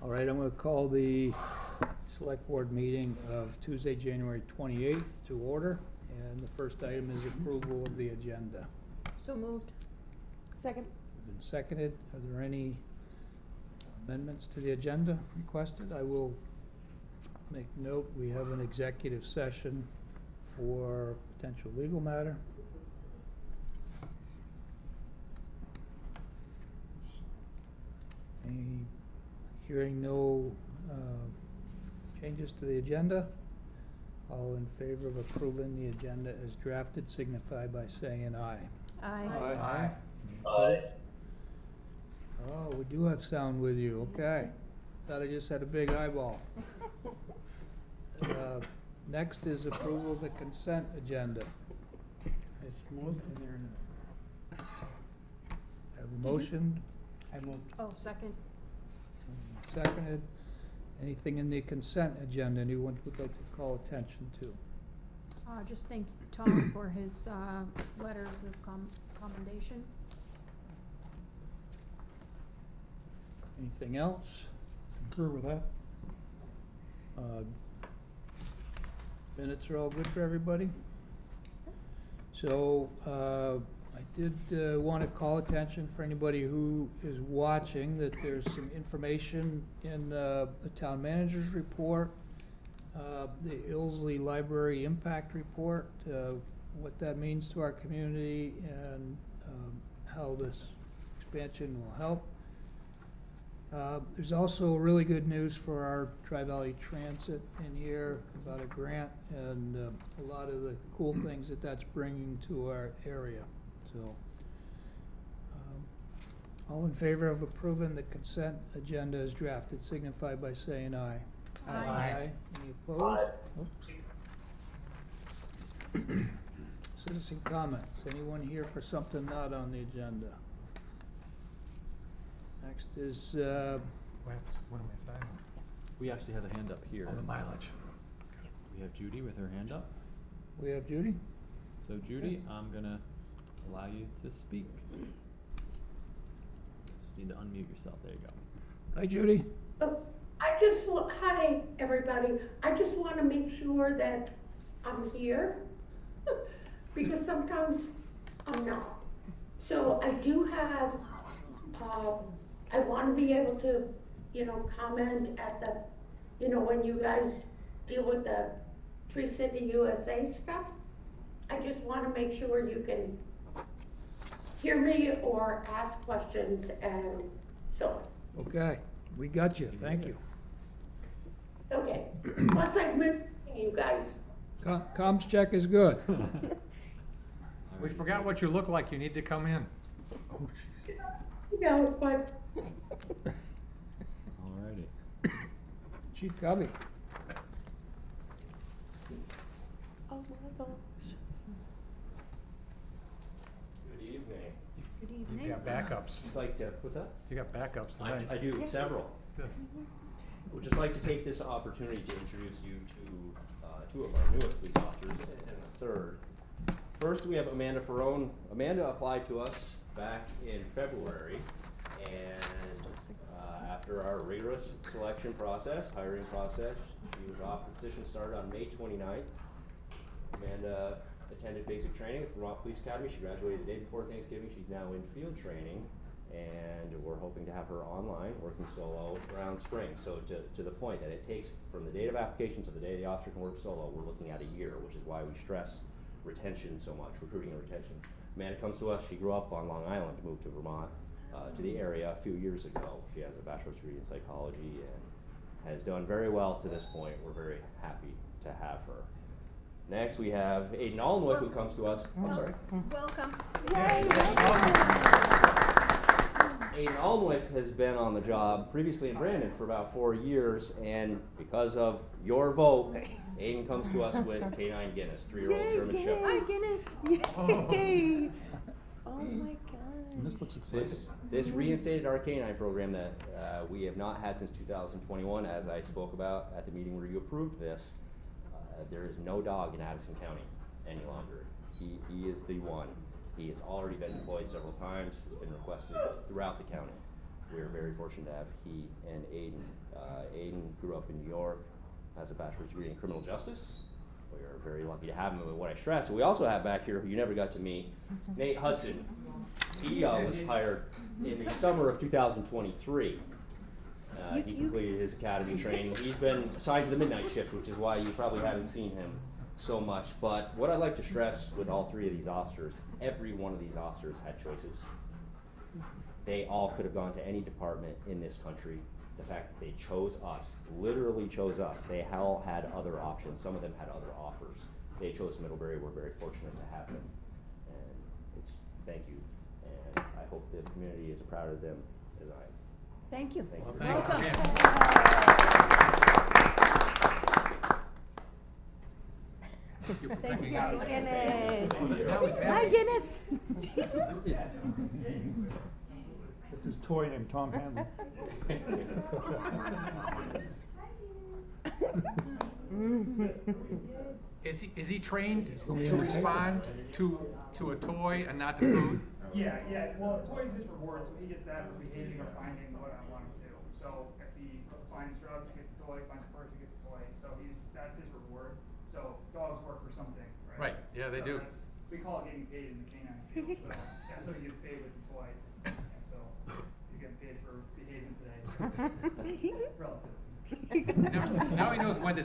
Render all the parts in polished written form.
All right, I'm going to call the Select Board meeting of Tuesday, January 28th to order. And the first item is approval of the agenda. So moved. Second. Been seconded. Are there any amendments to the agenda requested? I will make note, we have an executive session for potential legal matter. Hearing no changes to the agenda, all in favor of approving the agenda as drafted signify by saying aye. Aye. Aye. Aye. Oh, we do have sound with you, okay. Thought I just had a big eyeball. Next is approval of the consent agenda. It's moved and there. Have a motion, I moved. Oh, second. seconded. Anything in the consent agenda anyone would like to call attention to? Just thank Tom for his letters of commendation. Anything else? Concur with that. Minutes are all good for everybody? So, I did want to call attention for anybody who is watching that there's some information in the town manager's report, the Ilsley Library Impact Report, what that means to our community and how this expansion will help. There's also really good news for our Tri-Valley Transit in here about a grant and a lot of the cool things that that's bringing to our area. So, all in favor of approving the consent agenda as drafted signify by saying aye. Aye. Any opposed? Oops. Citizen comments. Anyone here for something not on the agenda? Next is, What am I signing? We actually have a hand up here. Oh, the mileage. We have Judy with her hand up. we have Judy? So Judy, I'm gonna allow you to speak. Just need to unmute yourself. There you go. Hi, Judy. Oh, I just want, hi, everybody. I just want to make sure that I'm here because sometimes I'm not. So I do have, I want to be able to, comment at the, when you guys deal with the Tree City USA stuff. I just want to make sure you can hear me or ask questions and so on. Okay, we got you. Thank you. Okay, plus I missed you guys. Comms check is good. We forgot what you look like. You need to come in. But Alrighty. Chief Covey. oh my gosh. Good evening. Good evening. You got backups. Just like to, what's that? You got backups tonight. I do, several. Yes. Would just like to take this opportunity to introduce you to two of our newest police officers and a third. First, we have Amanda Ferrone. Amanda applied to us back in February, and after our rigorous selection process, hiring process, she was off. The position started on May 29th. Amanda attended basic training at Vermont Police Academy. She graduated the day before Thanksgiving. She's now in field training, and we're hoping to have her online working solo around spring. So to the point that it takes from the date of application to the day the officer can work solo, we're looking at a year, which is why we stress retention so much, recruiting and retention. Amanda comes to us. She grew up on Long Island, moved to Vermont, to the area a few years ago. She has a bachelor's degree in psychology and has done very well to this point. We're very happy to have her. Next, we have Aiden Allenwood, who comes to us. I'm sorry. Welcome. Aiden Allenwood has been on the job previously in Brandon for about 4 years, and because of your vote, Aiden comes to us with Canine Guinness, 3-year-old German Shepherd. Hi, Guinness. Yay! Oh my god. This looks exciting. This reinstated our canine program that we have not had since 2021, as I spoke about at the meeting where you approved this. There is no dog in Addison County any longer. He is the one. He has already been deployed several times. He's been requested throughout the county. we're very fortunate to have he and Aiden. Aiden grew up in New York, has a bachelor's degree in criminal justice. We are very lucky to have him. And what I stress, we also have back here, who you never got to meet, Nate Hudson. He was hired in the summer of 2023. He completed his academy training. He's been assigned to the midnight shift, which is why you probably haven't seen him so much. But what I like to stress with all three of these officers, every one of these officers had choices. They all could have gone to any department in this country. The fact that they chose us, literally chose us. They all had other options. Some of them had other offers. They chose Middlebury. We're very fortunate to have them. And it's, thank you. And I hope the community is as proud of them as I am. Thank you. Thank Well, you. thanks Welcome. Thank you for Thank bringing you, us. Guinness. Now he's Hi, happy. Guinness. It's his toy named Tom Hanlon. Is he trained to respond to a toy and not to food? Yeah, well, toys is reward, so he gets that for behaving or finding what I want him to. So if he finds drugs, he gets a toy, finds a person, gets a toy, so that's his reward. So dogs work for something, right? Right, yeah, they do. We call it getting paid in the canine field, so that's how he gets paid with the toy. And so you're getting paid for behaving today, so relative. Now he knows when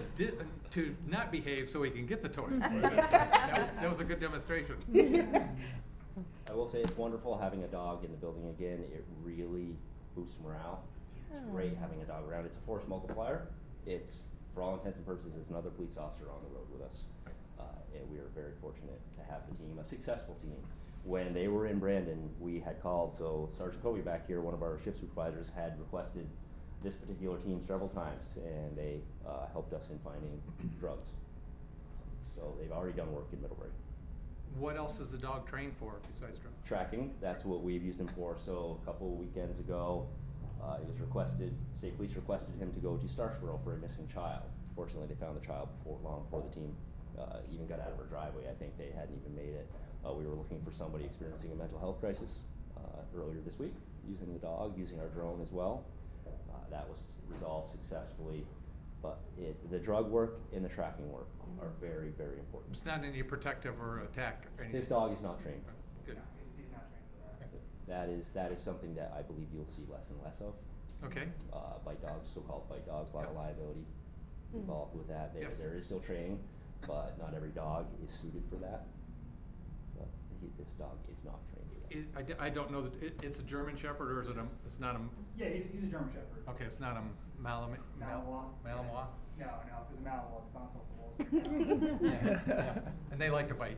to not behave so he can get the toy. That was a good demonstration. I will say it's wonderful having a dog in the building again. It really boosts morale. It's great having a dog around. It's a force multiplier. It's, for all intents and purposes, it's another police officer on the road with us. And we are very fortunate to have the team, a successful team. When they were in Brandon, we had called, so Sergeant Kobe back here, one of our shift supervisors, had requested this particular team several times, and they helped us in finding drugs. So they've already done work in Middlebury. What else is the dog trained for besides drugs? Tracking, that's what we've used him for. So a couple of weekends ago, it was requested, state police requested him to go to Starksboro for a missing child. Fortunately, they found the child long before the team even got out of her driveway. I think they hadn't even made it. We were looking for somebody experiencing a mental health crisis earlier this week, using the dog, using our drone as well. That was resolved successfully. But the drug work and the tracking work are very, very important. It's not any protective or attack or anything. This dog is not trained. Good. No, he's not trained for that. That is something that I believe you'll see less and less of. Okay. Bite dogs, so-called bite dogs, a lot of liability involved with that. Yes. There is still training, but not every dog is suited for that. But this dog is not trained for that. I don't know that it's a German Shepherd, or is it it's not a? Yeah, he's a German Shepherd. Okay, it's not a Malinois. Malinois. No, if it's a Malinois, it's bounce off the walls. Yeah. And they like to bite.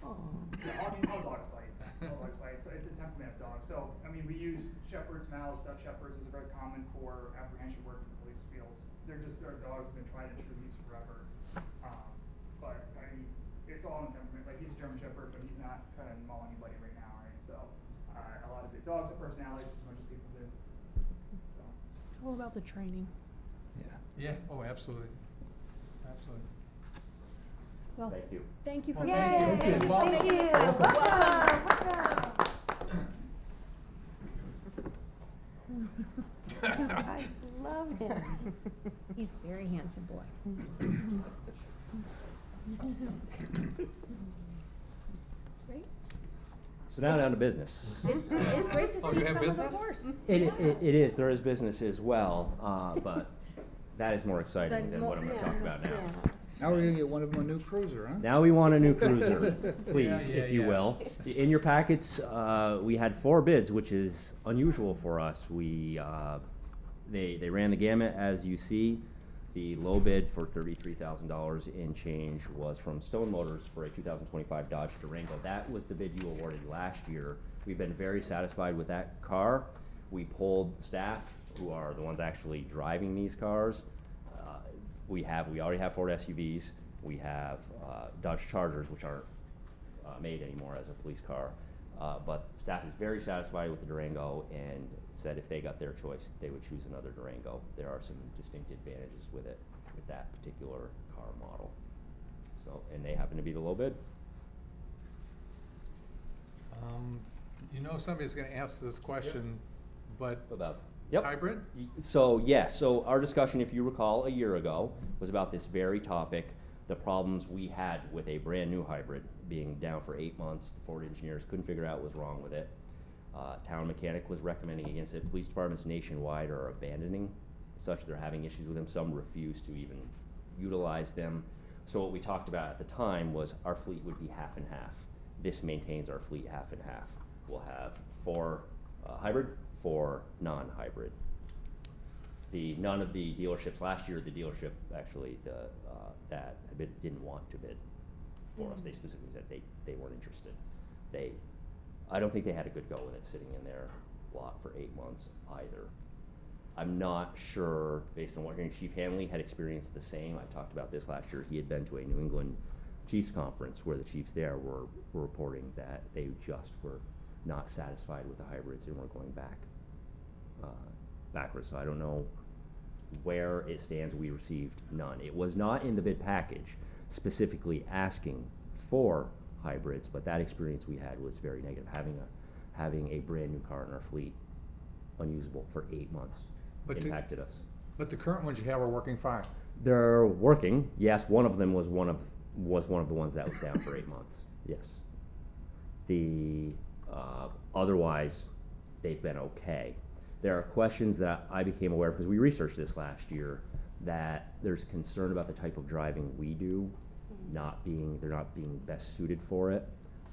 Oh. Yeah, all dogs bite. All dogs bite. It's a temperament of dogs. So, I mean, we use Shepherds, Malinois, Dutch Shepherds. Those are very common for apprehension work in the police fields. They're dogs that have been tried and true use forever. But, I mean, it's all in temperament. Like, he's a German Shepherd, but he's not trying to maul anybody right now, right? So, a lot of the dogs have personalities as much as people do. So. It's all about the training. Yeah. Oh, absolutely. Absolutely. Well, Thank you. thank you for Yay, making thank making you. the time. I love him. He's a very handsome boy. Great. So now down to business. It's great to Oh, see you have some of the business? horse. It is. There is business as well, but that is more exciting than Then what I'm going to talk about now. Now we're gonna get one of them a new cruiser, huh? Now we want a new cruiser, please, Yeah, if you yes. will. In your packets, we had 4 bids, which is unusual for us. They ran the gamut, as you see. The low bid for $33,000 in change was from Stone Motors for a 2025 Dodge Durango. That was the bid you awarded last year. We've been very satisfied with that car. We polled staff, who are the ones actually driving these cars. We already have Ford SUVs. We have Dodge Chargers, which aren't made anymore as a police car. But staff is very satisfied with the Durango and said if they got their choice, they would choose another Durango. There are some distinct advantages with it, with that particular car model. So, and they happen to be the low bid. You know somebody's going to ask this question but About, yep. hybrid? So, yes, so our discussion, if you recall, a year ago, was about this very topic, the problems we had with a brand-new hybrid being down for 8 months. The Ford engineers couldn't figure out what was wrong with it. Town mechanic was recommending against it. Police departments nationwide are abandoning such. They're having issues with them. Some refuse to even utilize them. So what we talked about at the time was our fleet would be half and half. This maintains our fleet half and half. We'll have 4 hybrid, 4 non-hybrid. None of the dealerships last year, the dealership actually that didn't want to bid for us. They specifically said they weren't interested. I don't think they had a good go with it sitting in their lot for 8 months either. I'm not sure, based on what hearing, Chief Hanley had experienced the same. I talked about this last year. He had been to a New England Chiefs conference where the chiefs there were reporting that they just were not satisfied with the hybrids and were going backwards. So I don't know where it stands. We received none. It was not in the bid package specifically asking for hybrids, but that experience we had was very negative. Having a brand new car in our fleet unusable for 8 months impacted us. But the current ones you have are working fine. They're working. Yes, one of them was one of the ones that was down for 8 months. Yes. The otherwise, they've been okay. There are questions that I became aware of because we researched this last year, that there's concern about the type of driving we do, they're not being best suited for it.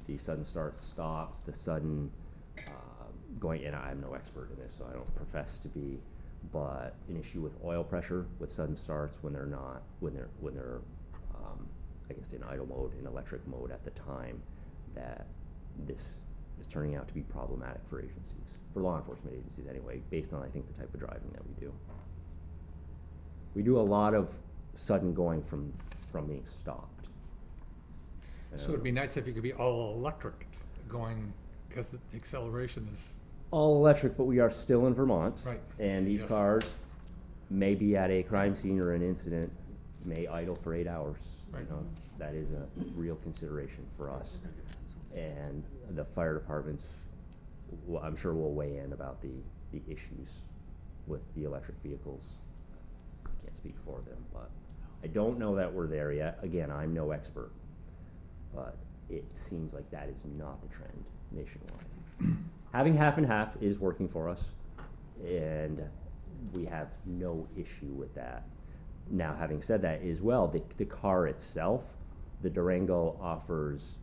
The sudden start stops, the sudden going, and I'm no expert in this, so I don't profess to be, but an issue with oil pressure with sudden starts when they're I guess in idle mode, in electric mode at the time, that this is turning out to be problematic for agencies, for law enforcement agencies anyway, based on I think the type of driving that we do. We do a lot of sudden going from being stopped. So it'd be nice if you could be all electric going, because the acceleration is. All electric, but we are still in Vermont. Right. And these Yes. cars may be at a crime scene or an incident, may idle for 8 hours. Right. You know, that is a real consideration for us. And the fire departments, I'm sure will weigh in about the issues with the electric vehicles. I can't speak for them, but I don't know that we're there yet. Again, I'm no expert, but it seems like that is not the trend nationwide. Having half and half is working for us, and we have no issue with that. Now, having said that as well, the car itself, the Durango offers,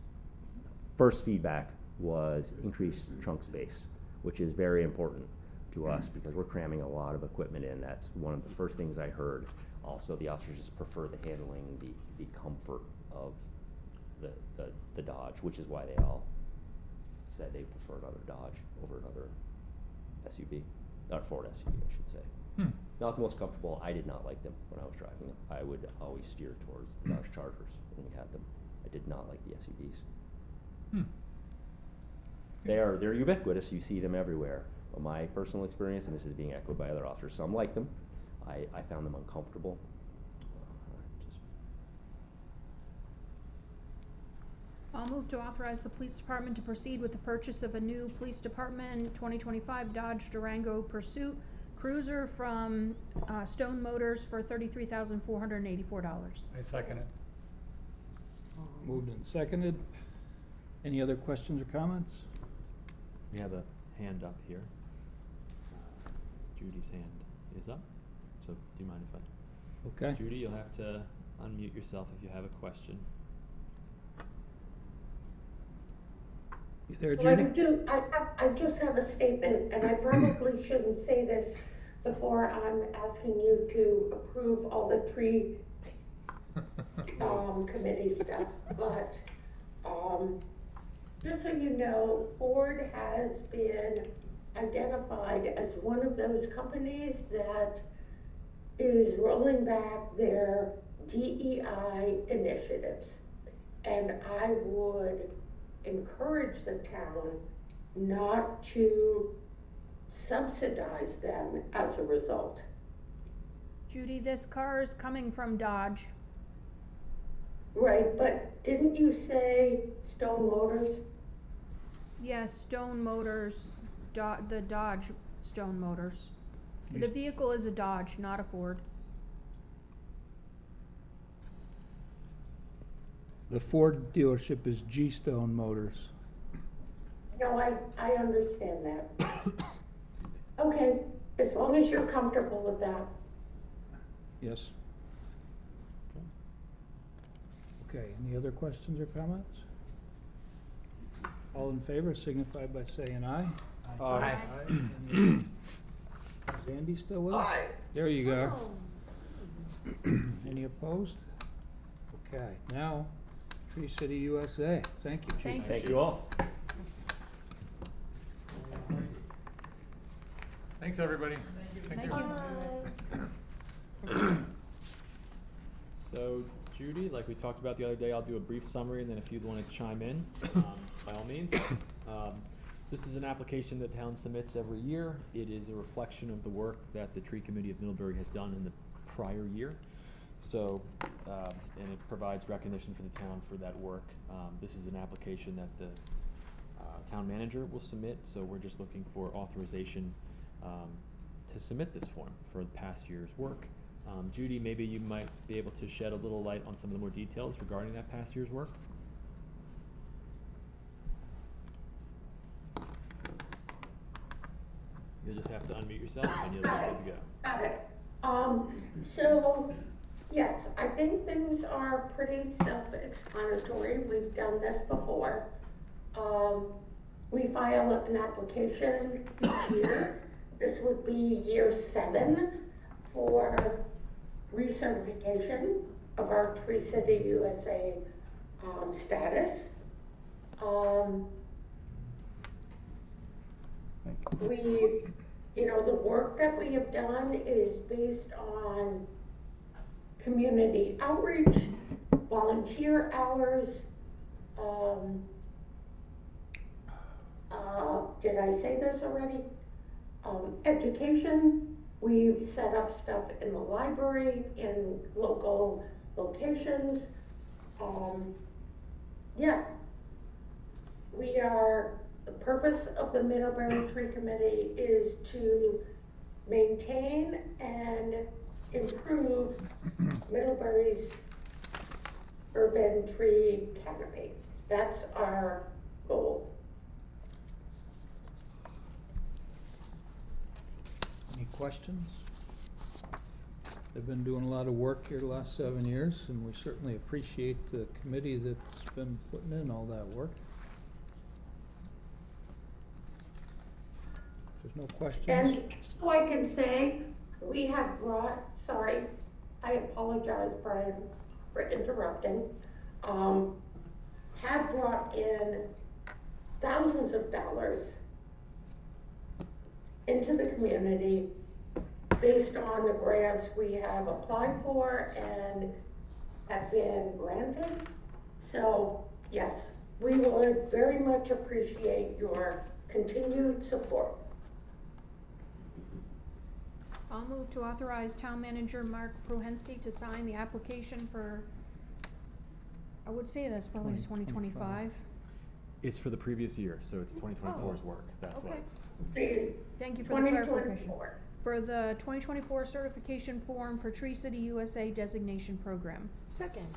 first feedback was increased trunk space, which is very important to us because we're cramming a lot of equipment in. That's one of the first things I heard. Also, the officers just prefer the handling, the comfort of the Dodge, which is why they all said they prefer another Dodge over another SUV, or Ford SUV, I should say. Not the most comfortable. I did not like them when I was driving them. I would always steer towards the Dodge Chargers when we had them. I did not like the SUVs. They're ubiquitous. You see them everywhere. But my personal experience, and this is being echoed by other officers, some like them. I found them uncomfortable. I'll move to authorize the police department to proceed with the purchase of a new police department 2025 Dodge Durango Pursuit Cruiser from Stone Motors for $33,484. I second it. Moved and seconded. Any other questions or comments? We have a hand up here. Judy's hand is up, so do you mind if I? Okay. Judy, you'll have to unmute yourself if you have a question. You there, Well, Judy? I just have a statement, and I probably shouldn't say this before I'm asking you to approve all the tree committee stuff, but just so you know, Ford has been identified as one of those companies that is rolling back their DEI initiatives. And I would encourage the town not to subsidize them as a result. Judy, this car is coming from Dodge. Right, but didn't you say Stone Motors? Yes, Stone Motors, the Dodge Stone Motors. The vehicle is a Dodge, not a Ford. The Ford dealership is G-Stone Motors. No, I understand that. Okay, as long as you're comfortable with that. Yes. Okay, any other questions or comments? All in favor signify by saying aye. Aye. Is Andy still with us? Aye. There you go. Oh. Any opposed? Okay, now, Tree City USA. Thank you, Chief. Thank you. Thank you all. Thanks, everybody. Thank you. So Judy, like we talked about the other day, I'll do a brief summary, and then if you'd want to chime in, by all means. This is an application that town submits every year. It is a reflection of the work that the Tree Committee of Middlebury has done in the prior year. So, and it provides recognition for the town for that work. This is an application that the town manager will submit, so we're just looking for authorization to submit this form for the past year's work. Judy, maybe you might be able to shed a little light on some of the more details regarding that past year's work? You'll just have to unmute yourself and you'll be good to go. Got it. So, yes, I think things are pretty self-explanatory. We've done this before. We file an application each year. This would be year 7 for recertification of our Tree City USA status. We, the work that we have done is based on community outreach, volunteer hours, did I say this already? Education. We've set up stuff in the library, in local locations. Yeah. The purpose of the Middlebury Tree Committee is to maintain and improve Middlebury's urban tree canopy. That's our goal. Any questions? They've been doing a lot of work here the last 7 years, and we certainly appreciate the committee that's been putting in all that work. If there's no questions. And so I can say, we have brought, sorry, I apologize, Brian, for interrupting, have brought in thousands of dollars into the community based on the grants we have applied for and have been granted. So yes, we would very much appreciate your continued support. I'll move to authorize Town Manager Mark Prohensky to sign the application for, I would say that's probably 2025. It's for the previous year, so it's 2024's work. That's why Okay. it's. Please, Thank you for the clarification. 2024. For the 2024 certification form for Tree City USA designation program. Second.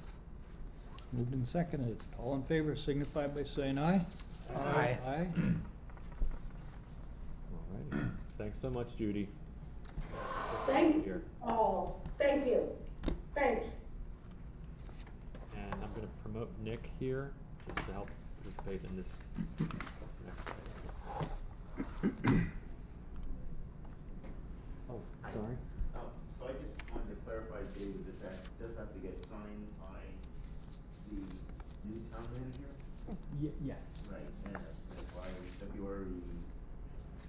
Moved and seconded. All in favor signify by saying aye. Aye. Aye. Alrighty. Thanks so much, Judy. Thank Here. you all. Thank you. Thanks. And I'm gonna promote Nick here, just to help participate in this next item. Oh, sorry. So I just wanted to clarify, David, that does have to get signed by the new town manager? Yes. Right, and that's by February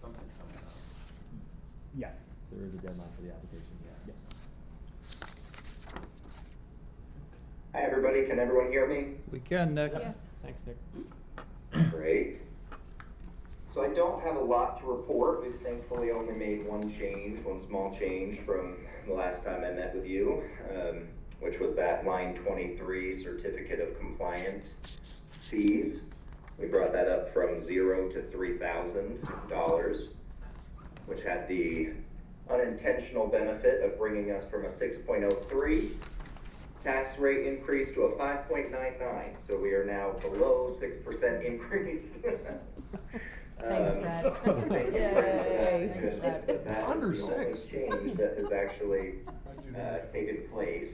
something coming up. Yes. There is a deadline for the application, yeah. Hi, everybody. Can everyone hear me? We can, Nick. Yes. Thanks, Nick. Great. So I don't have a lot to report. We've thankfully only made one small change from the last time I met with you, which was that line 23 certificate of compliance fees. We brought that up from $0 to $3,000. which had the unintentional benefit of bringing us from a 6.03 tax rate increase to a 5.99. So we are now below 6% increase. Thanks, Brad. Thank you. Yay. Because Thanks, Brad. that Under is the only six. change that has actually taken place.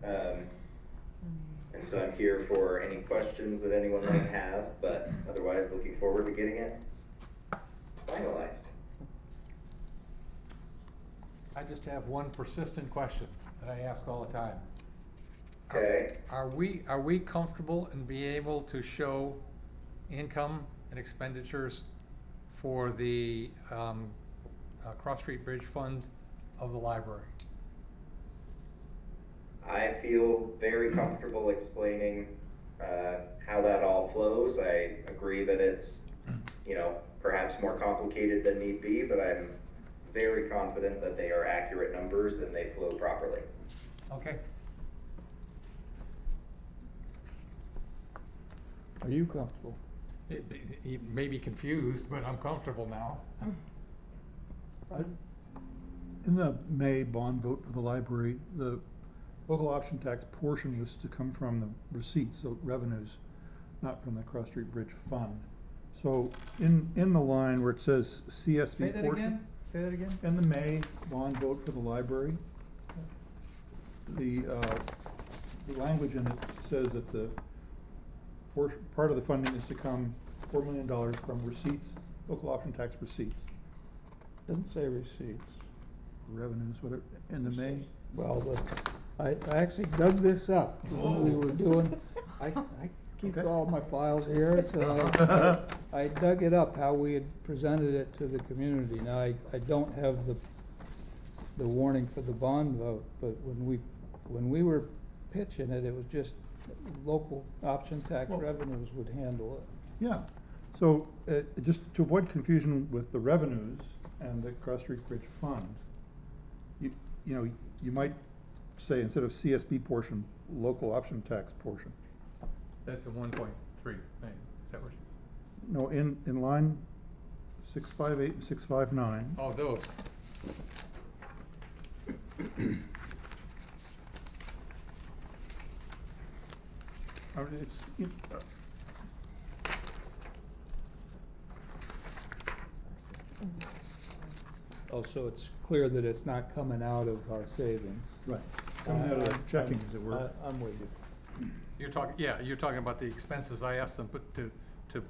And so I'm here for any questions that anyone might have, but otherwise looking forward to getting it finalized. I just have one persistent question that I ask all the time. Okay. Are we comfortable in being able to show income and expenditures for the Cross Street Bridge funds of the library? I feel very comfortable explaining how that all flows. I agree that it's, perhaps more complicated than need be, but I'm very confident that they are accurate numbers and they flow properly. Okay. Are you comfortable? You may be confused, but I'm comfortable now. In the May bond vote for the library, the local option tax portion was to come from the receipts, so revenues, not from the Cross Street Bridge Fund. So in the line where it says CSB Say that portion. again? Say that again? In the May bond vote for the library, the language in it says that the part of the funding is to come $4 million from receipts, local option tax receipts, Doesn't say receipts. revenues, whatever, in the May. Well, I actually dug this up when we were doing, I keep Okay. all my files here, so I dug it up, how we had presented it to the community. Now, I don't have the warning for the bond vote, but when we were pitching it, it was just local option tax Well- revenues would handle it. Yeah, so just to avoid confusion with the revenues and the Cross Street Bridge Fund, you might say instead of CSB portion, local option tax portion. That's the 1.3 thing. Is that what you? No, in line 658 and 659. Oh, those. It's, Oh, so it's clear that it's not coming out of our savings. right, coming out of the checking, as it were. I'm with you. You're talking about the expenses. I asked them to These two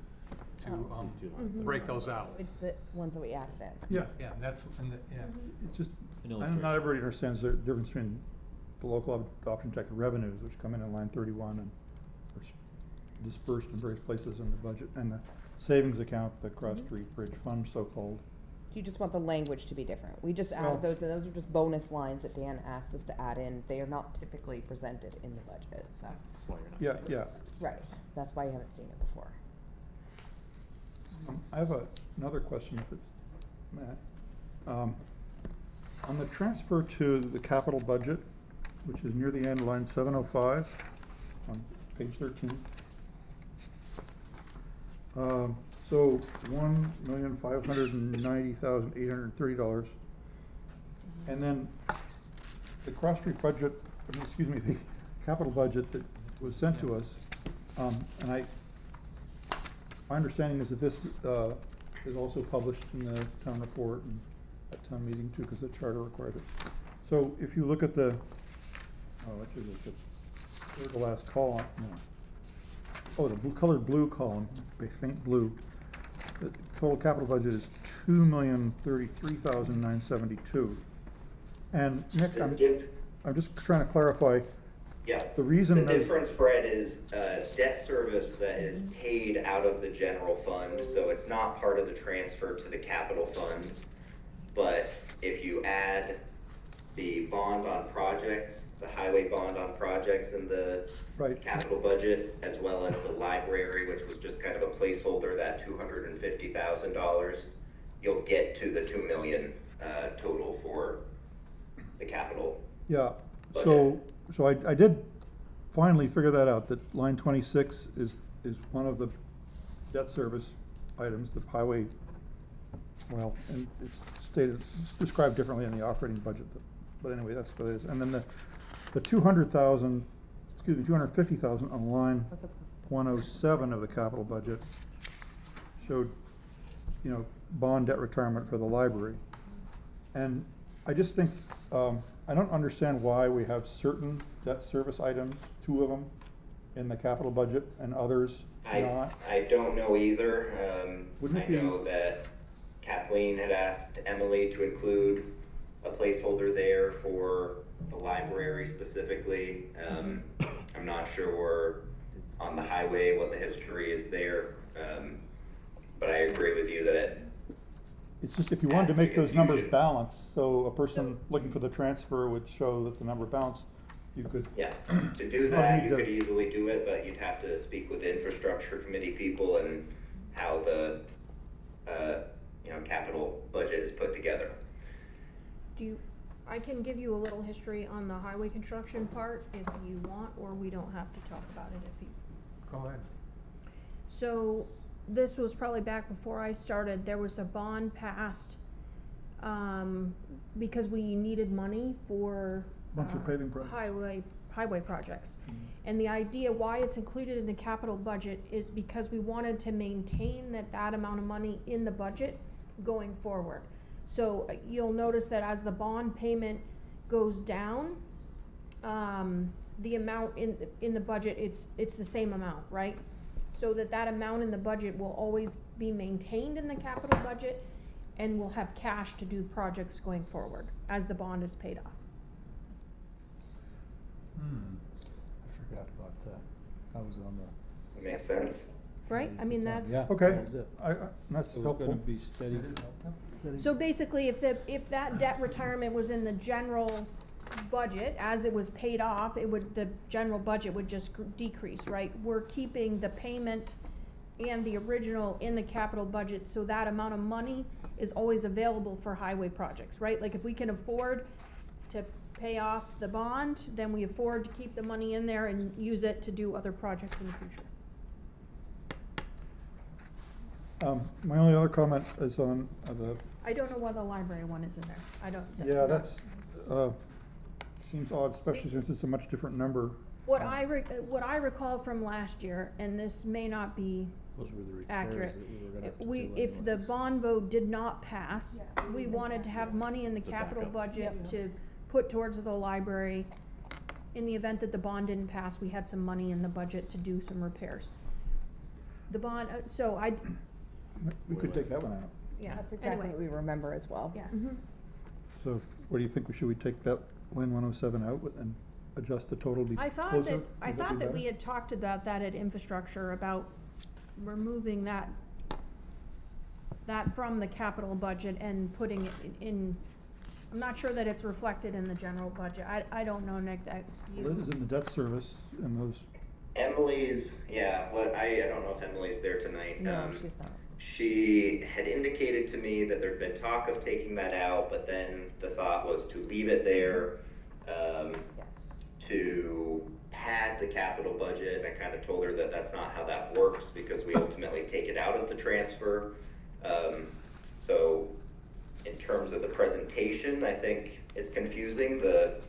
lines. break those out. With the ones that we added in. Yeah, Yeah, that's, yeah. it's just, An I know illustration. not everybody understands the difference between the local option tax revenues, which come in line 31 and are dispersed in various places in the budget, and the savings account, the Cross Street Bridge Fund, so-called. You just want the language to be different. We just Well- added those, and those are just bonus lines that Dan asked us to add in. They are not typically presented in the budget, so. That's why you're not Yeah, seeing it. yeah. Right, that's why you haven't seen it before. I have another question, if it's, Matt. On the transfer to the capital budget, which is near the end, line 705, on page 13. So $1,590,830. And then the Cross Street budget, the capital budget that was sent to us, and my understanding is that this is also published in the town report and at town meeting too, because the charter requires it. So if you look at the, actually, the third to last column, no. Oh, the colored blue column, a faint blue. The total capital budget is $2,033,972. And Nick, I'm just trying to clarify, Yeah. the reason The that. difference, Fred, is debt service that is paid out of the general fund, so it's not part of the transfer to the capital fund. But if you add the bond on projects, the highway bond on projects in the Right. capital budget, as well as the library, which was just kind of a placeholder, that $250,000, you'll get to the 2 million total for the capital. Yeah, budget. so I did finally figure that out, that line 26 is one of the debt service items, the highway well, and it's stated, it's described differently in the operating budget, but anyway, that's what it is. And then the 200,000, excuse me, 250,000 on line That's a- 107 of the capital budget showed, you know, bond debt retirement for the library. And I just think, I don't understand why we have certain debt service items, 2 of them, in the capital budget and others not. I don't know either. Wouldn't I it be- know that Kathleen had asked Emily to include a placeholder there for the library specifically. I'm not sure on the highway what the history is there, but I agree with you that It's just if you wanted to make those numbers balance, so a person looking for the transfer would show that the number balanced, you could. yeah, to do Well, that, we you need could to- easily do it, but you'd have to speak with the infrastructure committee people and how the, capital budget is put together. I can give you a little history on the highway construction part if you want, or we don't have to talk about it if you. Go ahead. So, this was probably back before I started, there was a bond passed, because we needed money for. Bunch of paving projects. Highway projects. And the idea why it's included in the capital budget is because we wanted to maintain that amount of money in the budget going forward. So you'll notice that as the bond payment goes down, the amount in the budget, it's the same amount, right? So that amount in the budget will always be maintained in the capital budget, and we'll have cash to do projects going forward as the bond is paid off. I forgot about that. I was on the. Makes sense? Right? I mean, that's. Yeah. Okay, that was it. that's It was helpful. gonna be steady. So basically, if that debt retirement was in the general budget, as it was paid off, the general budget would just decrease, right? We're keeping the payment and the original in the capital budget, so that amount of money is always available for highway projects, right? Like if we can afford to pay off the bond, then we afford to keep the money in there and use it to do other projects in the future. My only other comment is on the, I don't know why the library one is in there. I don't. yeah, that's, seems odd, especially since it's a much different number. What I recall from last year, and this may not be Those were the repairs accurate, that we were gonna have to do if the anyways. bond vote did not pass, we wanted to have money in the It's a capital backup. budget to put towards the library. In the event that the bond didn't pass, we had some money in the budget to do some repairs. The bond, We could take that one out. yeah, That's exactly what anyway, we remember as well. yeah. So what do you think, should we take that line 107 out and adjust the total be I thought closer? that we had talked about that at infrastructure, about removing that from the capital budget and putting it in, I'm not sure that it's reflected in the general budget. I don't know, Nick, that Well, it is in the debt service and those, Emily's, I don't know if Emily's there tonight. No, she's not. She had indicated to me that there'd been talk of taking that out, but then the thought was to leave it there, Yes. to pad the capital budget. I kind of told her that that's not how that works, because we ultimately take it out of the transfer. So in terms of the presentation, I think it's confusing. The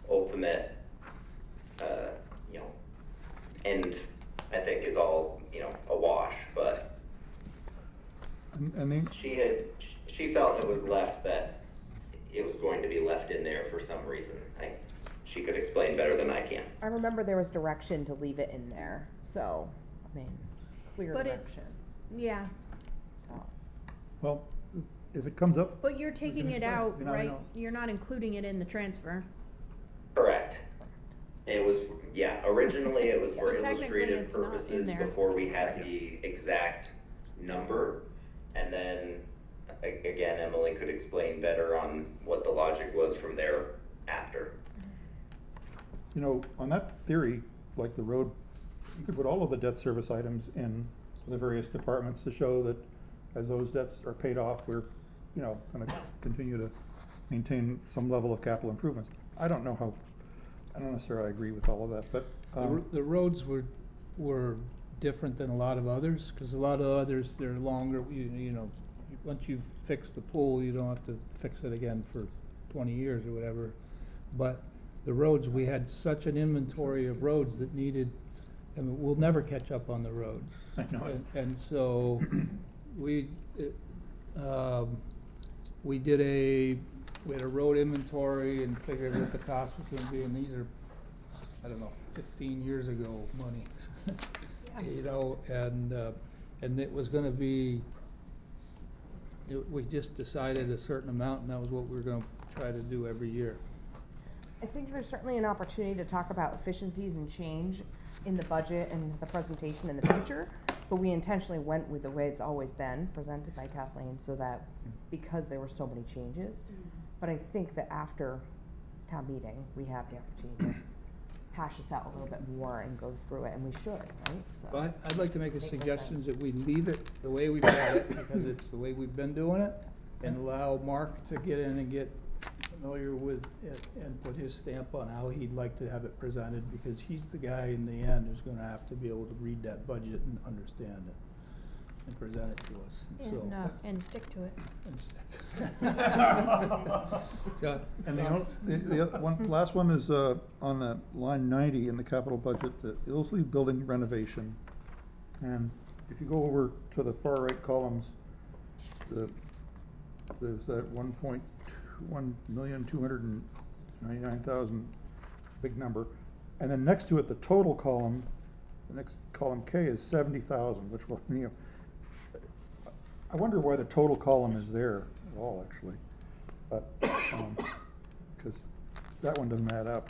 ultimate, end, I think, is all, a wash, but and the, she felt it was left, that it was going to be left in there for some reason. She could explain better than I can. I remember there was direction to leave it in there, so, I mean, clear But it's- direction, Yeah, so. well, if it comes up, but you're taking it explain. out, You're not- right? You're not including it in the transfer. Correct. It was, originally it was So for technically illustrative it's not in purposes there. before we had the exact number. And then, again, Emily could explain better on what the logic was from there after. on that theory, like the road, you could put all of the debt service items in the various departments to show that as those debts are paid off, we're, gonna continue to maintain some level of capital improvements. I don't necessarily agree with all of that, but, The roads were different than a lot of others, because a lot of others, they're longer, once you've fixed the pool, you don't have to fix it again for 20 years or whatever. But the roads, we had such an inventory of roads that needed, I mean, we'll never catch up on the roads. I know it. And so we had a road inventory and figured what the cost was gonna be, and these are, I don't know, 15 years ago money. You know, and it was gonna be, we just decided a certain amount, and that was what we were gonna try to do every year. I think there's certainly an opportunity to talk about efficiencies and change in the budget and the presentation in the future, but we intentionally went with the way it's always been presented by Kathleen, so that, because there were so many changes. But I think that after town meeting, we have the opportunity to hash this out a little bit more and go through it, and we should, right? So. But I'd like to make a Make more suggestion sense. that we leave it the way we've got it, because it's the way we've been doing it, and allow Mark to get in and get familiar with it and put his stamp on how he'd like to have it presented, because he's the guy in the end who's gonna have to be able to read that budget and understand it and present it to us, so. And stick to it. So, And the other one, last one is, on line 90 in the capital budget, the Ilsley Building renovation. And if you go over to the far right columns, there's that 1,299,000 big number. And then next to it, the total column, the next column K is 70,000, which will, you know, I wonder why the total column is there at all, actually. But, because that one doesn't add up.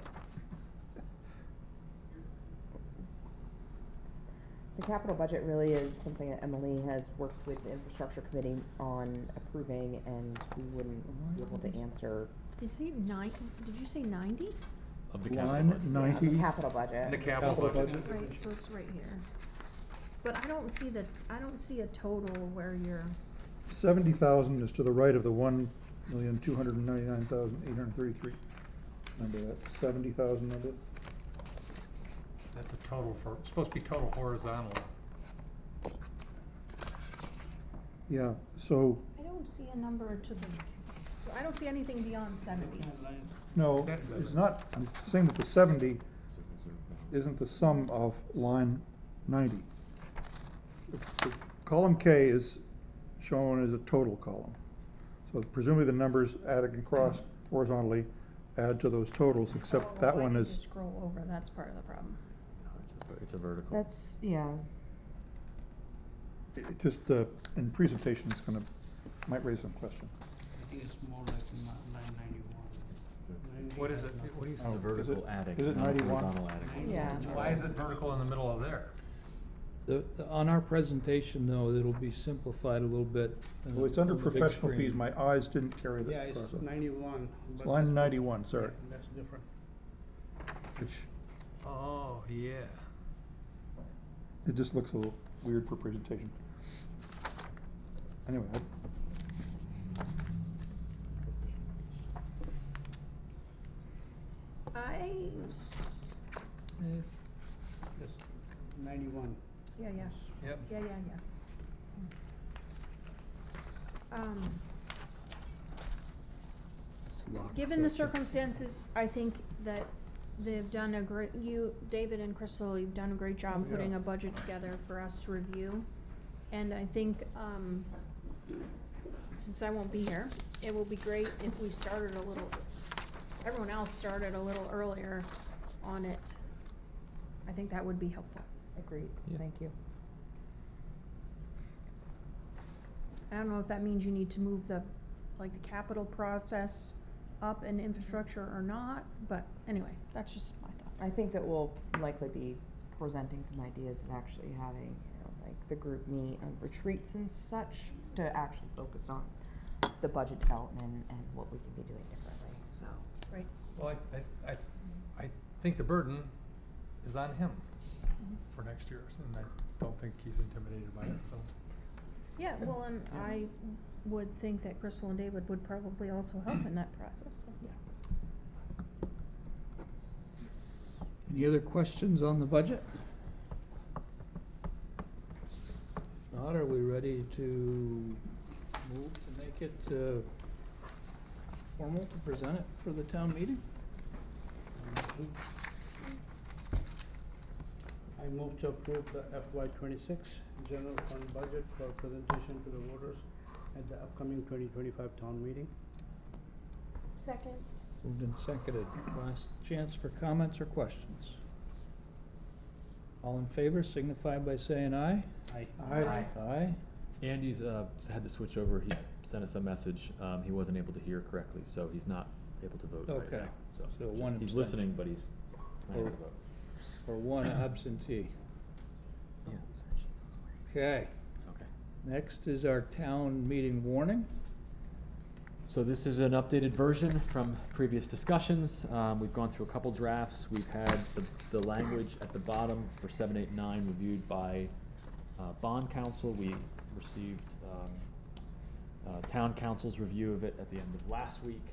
The capital budget really is something that Emily has worked with the infrastructure committee on approving, and we wouldn't be able to answer Did you say 90? Of the capital Line budget. the 90, capital budget. And the capital Capital budget. budget. Right, so it's right here. But I don't see a total where you're, 70,000 is to the right of the 1,299,833. Remember that 70,000 number? That's a total for, supposed to be total horizontal. Yeah, so, I don't see a number to the, so I don't see anything beyond 70. no, it's not, I'm saying that the 70 isn't the sum of line 90. The column K is shown as a total column. So presumably the numbers added across horizontally add to those totals, except that one Why did you is, scroll over? That's part of the problem. No, it's a vertical. That's, yeah. it just, in presentation, it's gonna, might raise some question. I think it's more like 991. What is it? What do you It's say? a is vertical it- attic, is it not a 91? horizontal attic. Yeah. Why is it vertical in the middle of there? on our presentation, though, it'll be simplified a little bit. Well, it's under on the big professional fees, screen. my eyes didn't carry that Yeah, across. it's 91. but Line that's- 91, sorry. yeah, That's different. Which, Oh, yeah. it just looks a little weird for presentation. Anyway, It's- Yes, 91. Yeah. Yep. Yeah. it's locked Given the section. circumstances, I think that they've done a great, David and Crystal, you've done a great job Oh, yeah. putting a budget together for us to review. And I think, since I won't be here, it will be great if we started a little, everyone else started a little earlier on it. I think that would be helpful. Agreed, Yeah. thank you. I don't know if that means you need to move the capital process up in infrastructure or not, but anyway, that's just my thought. I think that we'll likely be presenting some ideas of actually having, you know, like the group meet and retreats and such to actually focus on the budget development and what we can be doing differently, so. Right. Well, I think the burden is on him for next year, and I don't think he's intimidated by it, so. Yeah, well, and I would think that Crystal and David would probably also help in that process, so. Any other questions on the budget? If not, are we ready to move to make it formal to present it for the town meeting. I move to approve the FY '26 general fund budget for presentation to the voters at the upcoming 2025 town meeting. Second. Moved and seconded. Last chance for comments or questions. All in favor signify by saying aye. Aye. Aye. Aye. Andy's had to switch over. He sent us a message. He wasn't able to hear correctly, so he's not able to vote right Okay. now. So just- one he's abstention. listening, but he's not able to vote. Or one absentee. Yeah. Okay. Okay. Next is our town meeting warning. So this is an updated version from previous discussions. We've gone through a couple drafts. We've had the language at the bottom for 789 reviewed by bond counsel. We received town council's review of it at the end of last week.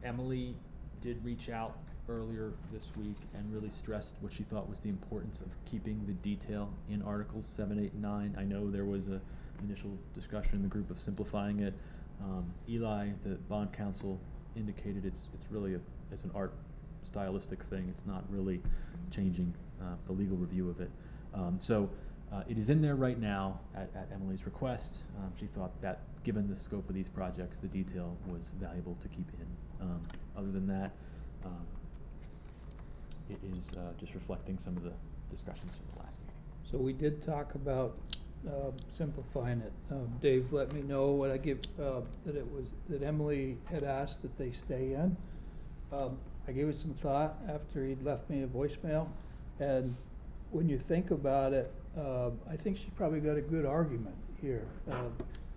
Emily did reach out earlier this week and really stressed what she thought was the importance of keeping the detail in Articles 7, 8, and 9. I know there was an initial discussion in the group of simplifying it. Eli, the bond counsel, indicated it's really it's an art stylistic thing. It's not really changing the legal review of it. So it is in there right now at Emily's request. She thought that given the scope of these projects, the detail was valuable to keep in. Other than that, it is just reflecting some of the discussions from the last meeting. So we did talk about simplifying it. Dave let me know what I give, that Emily had asked that they stay in. I gave it some thought after he'd left me a voicemail, and when you think about it, I think she probably got a good argument here.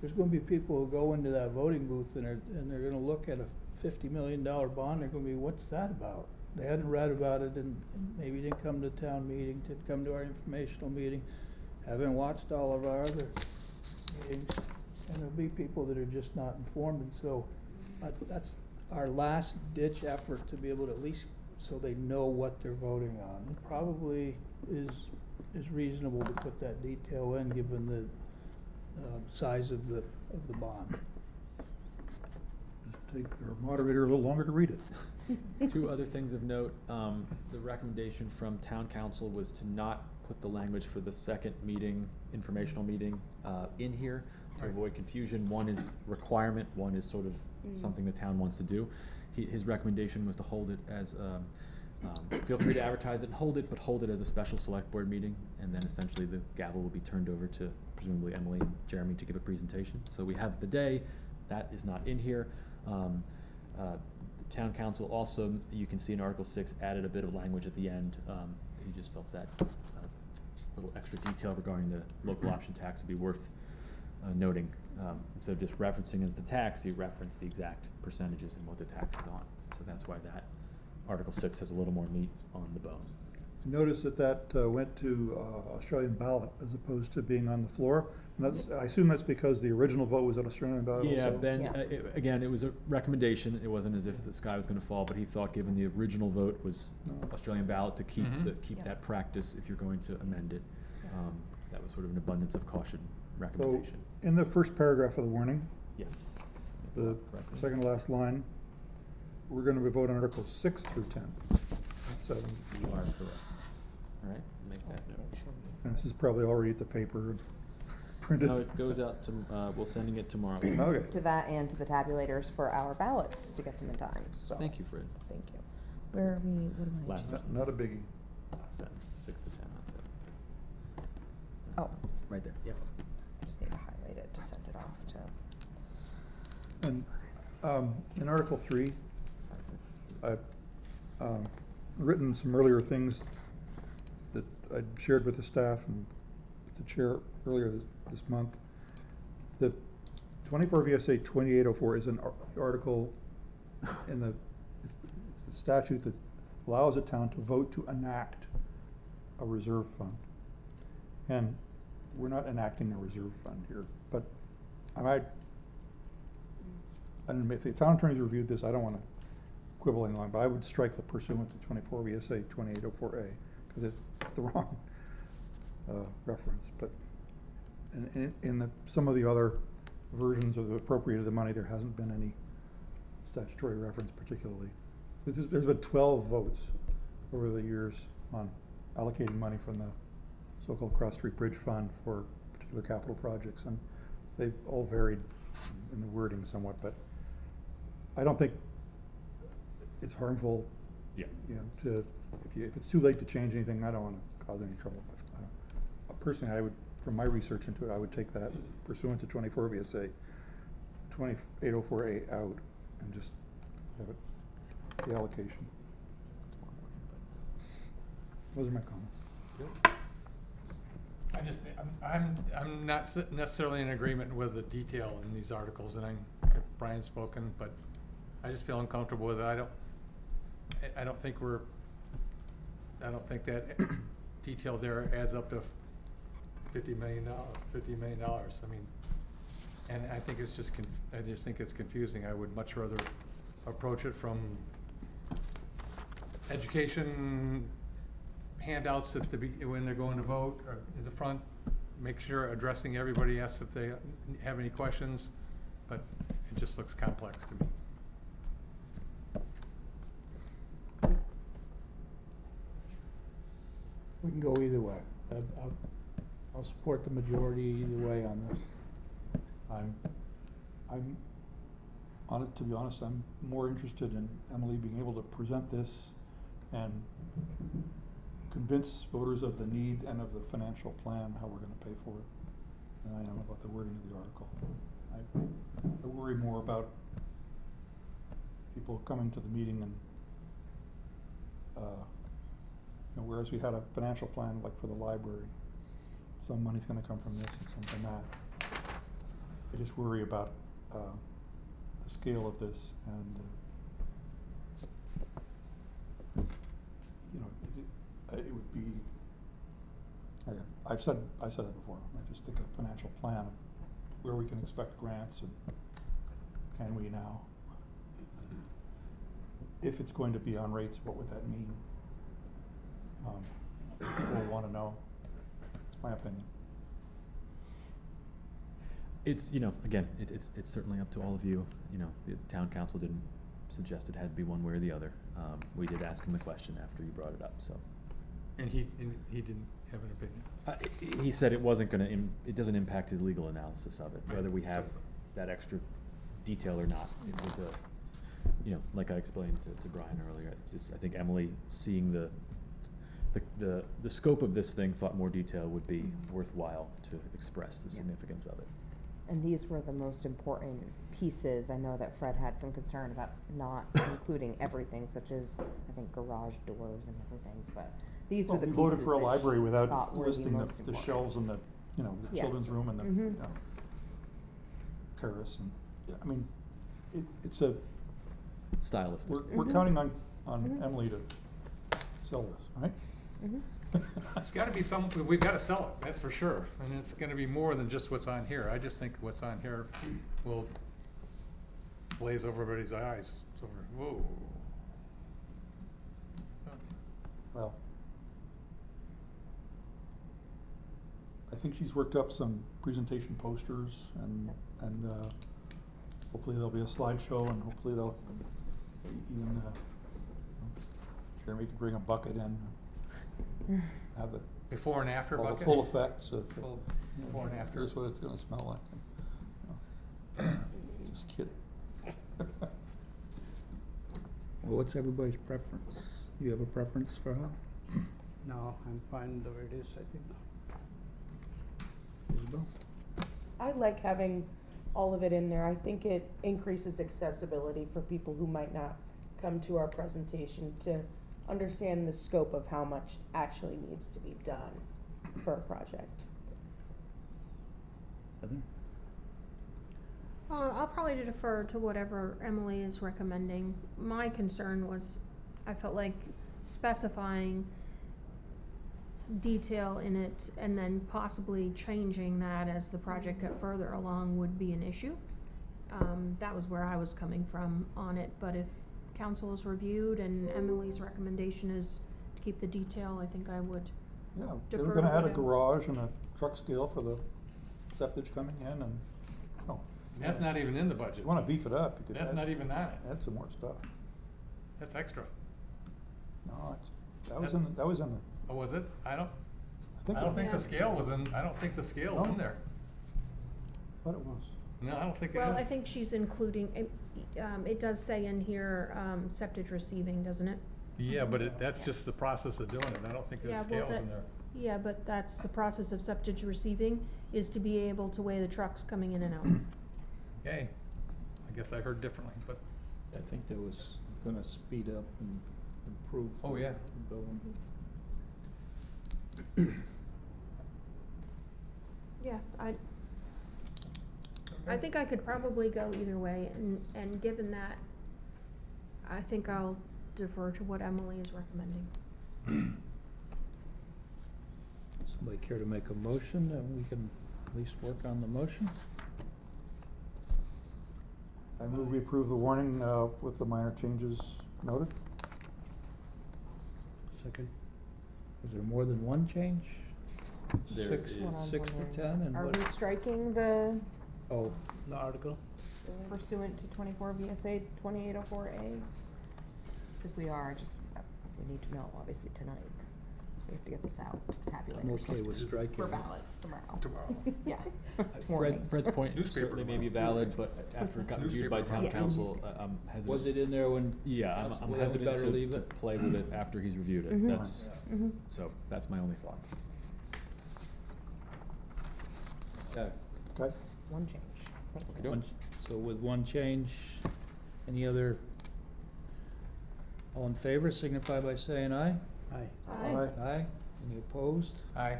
There's gonna be people who go into that voting booth and they're gonna look at a $50 million bond, they're gonna be, what's that about? They hadn't read about it and maybe didn't come to town meeting, didn't come to our informational meeting, haven't watched all of our other meetings, and there'll be people that are just not informed, and so that's our last ditch effort to be able to at least, so they know what they're voting on. It probably is reasonable to put that detail in, given the size of the bond. Just take our moderator a little longer to read it. Two other things of note. The recommendation from town council was to not put the language for the second meeting, informational meeting, in here to avoid confusion. One is requirement, one is sort of something the town wants to do. His recommendation was to hold it as, feel free to advertise it and hold it, but hold it as a special select board meeting, and then essentially the gavel will be turned over to presumably Emily and Jeremy to give a presentation. So we have the day, that is not in here. The town council also, you can see in Article 6, added a bit of language at the end. He just felt that little extra detail regarding the local option tax would be worth noting. Instead of just referencing as the tax, you reference the exact percentages and what the tax is on. So that's why that Article 6 has a little more meat on the bone. Notice that went to Australian ballot as opposed to being on the floor. And that's, I assume that's because the original vote was on Australian ballot also? Yeah, Ben, Yeah. Again, it was a recommendation. It wasn't as if the sky was gonna fall, but he thought given the original vote was Australian ballot to keep Mhm. that practice if you're going to amend it. That was sort of an abundance of caution recommendation. So, in the first paragraph of the warning, Yes. the Correctly. second to last line, we're gonna be voting on Articles 6 through 10. So, You are correct. All right, make that note. and this is probably already at the paper and printed. No, it goes out to, we're sending it tomorrow. Okay. To that and to the tabulators for our ballots to get them in time, so. Thank you, Fred. Thank you. Where are we, what am I? Last sentence. Not a biggie. Last sentence, 6 to 10, that's it. Oh, Right there, yep. I just need to highlight it to send it off to. And in Article 3, I've written some earlier things that I shared with the staff and the chair earlier this month. The 24 VSA 2804 is an article in the, it's a statute that allows a town to vote to enact a reserve fund. And we're not enacting a reserve fund here, but and if the town attorney's reviewed this, I don't want to quibble any longer, but I would strike the pursuant to 24 VSA 2804A, because it's the wrong reference. But in some of the other versions of the appropriated the money, there hasn't been any statutory reference particularly. There's been 12 votes over the years on allocating money from the so-called Cross Street Bridge Fund for particular capital projects, and they've all varied in the wording somewhat, but I don't think it's harmful. Yeah. You know, if it's too late to change anything, I don't want to cause any trouble. But, personally, I would, from my research into it, I would take that pursuant to 24 VSA 2804A out and just have it the allocation. Those are my comments. I just, I'm not necessarily in agreement with the detail in these articles, and Brian's spoken, but I just feel uncomfortable with it. I don't think that detail there adds up to $50 million. I mean, and I think it's just, I just think it's confusing. I would much rather approach it from education handouts at when they're going to vote, or in the front, make sure addressing everybody, asks if they have any questions, but it just looks complex to me. We can go either way. I'll support the majority either way on this. I'm on it, to be honest, I'm more interested in Emily being able to present this and convince voters of the need and of the financial plan, how we're gonna pay for it, than I am about the wording of the article. I worry more about people coming to the meeting and, you know, whereas we had a financial plan like for the library, some money's gonna come from this and some from that. I just worry about the scale of this and, you know, it would be, I've said that before, I just think a financial plan of where we can expect grants and can we now? If it's going to be on rates, what would that mean? People want to know. It's my opinion. It's, you know, again, it's certainly up to all of you. You know, the town council didn't suggest it had to be one way or the other. We did ask him the question after you brought it up, so. And he didn't have an opinion? He said it wasn't gonna, it doesn't impact his legal analysis of it, whether we have that extra detail or not. It was you know, like I explained to Brian earlier, it's just, I think Emily, seeing the scope of this thing, thought more detail would be worthwhile to express the significance of it. And these were the most important pieces. I know that Fred had some concern about not including everything, such as, I think, garage doors and other things, but these were the pieces. We voted for a library without thought were listing most the important. shelves and the, you know, the Yeah. children's room and the, Mhm. you know, terrace and, yeah, I mean, it's a, Stylistic. we're counting on Emily to sell this, right? It's gotta be we've gotta sell it, that's for sure, and it's gonna be more than just what's on here. I just think what's on here will blaze over everybody's eyes, so whoa. Well, I think she's worked up some presentation posters and hopefully there'll be a slideshow and hopefully they'll even, Jeremy could bring a bucket in, have the. Before and after all bucket? the full effects of. Full before and after. Here's what it's gonna smell like. Just kidding. Well, what's everybody's preference? You have a preference for how? No, I'm fine the way it is, I think. Isabel? I like having all of it in there. I think it increases accessibility for people who might not come to our presentation to understand the scope of how much actually needs to be done for a project. Heather? I'll probably defer to whatever Emily is recommending. My concern was, I felt like specifying detail in it and then possibly changing that as the project got further along would be an issue. That was where I was coming from on it, but if council is reviewed and Emily's recommendation is to keep the detail, I think I would Yeah, they defer were to gonna add a whatever. garage and a truck scale for the septic coming in and, oh, That's not even in the budget. If you wanna beef it up, you could That's add- not even on it. add some more stuff. That's extra. No, that was in the, Oh, was it? I don't it think the was. scale was in, I don't think the scale's in No. there. Thought it was. No, I don't think it is. Well, I think she's including, it does say in here, septic receiving, doesn't it? Yeah, but that's just the process of doing it. I don't think the Yeah, well, scale's that- in there. Yeah, but that's the process of septic receiving, is to be able to weigh the trucks coming in and out. Okay. I guess I heard differently, but, I think that was gonna speed up and improve. Oh, yeah. the building. Yeah, I think I could probably go either way, and given that, I think I'll defer to what Emily is recommending. Somebody care to make a motion, and we can at least work on the motion? I move we approve the warning, with the minor changes noted. Second. Is there more than one change? There Six, is. What I'm 6 to wondering. 10, and Are what? we striking the Oh, The article? pursuant to 24 VSA 2804A? If we are, we need to know, obviously, tonight. We have to get this out to the I'm tabulators. okay with striking. For it. ballots tomorrow. Tomorrow. Yeah. Morning. Fred's point Newspaper certainly may be tomorrow. valid, but after it got reviewed by Newspaper town tomorrow. council, I'm hesitant. Was it in there when? Yeah, I'm Well, then we hesitant better leave to it. play with it after he's reviewed it. Mhm. That's, Mhm. so that's my only thought. Okay. Okay? One change. Thank you. Okey-doke. So with one change, any other, all in favor, signify by saying aye. Aye. Aye. Aye. Any opposed? Aye.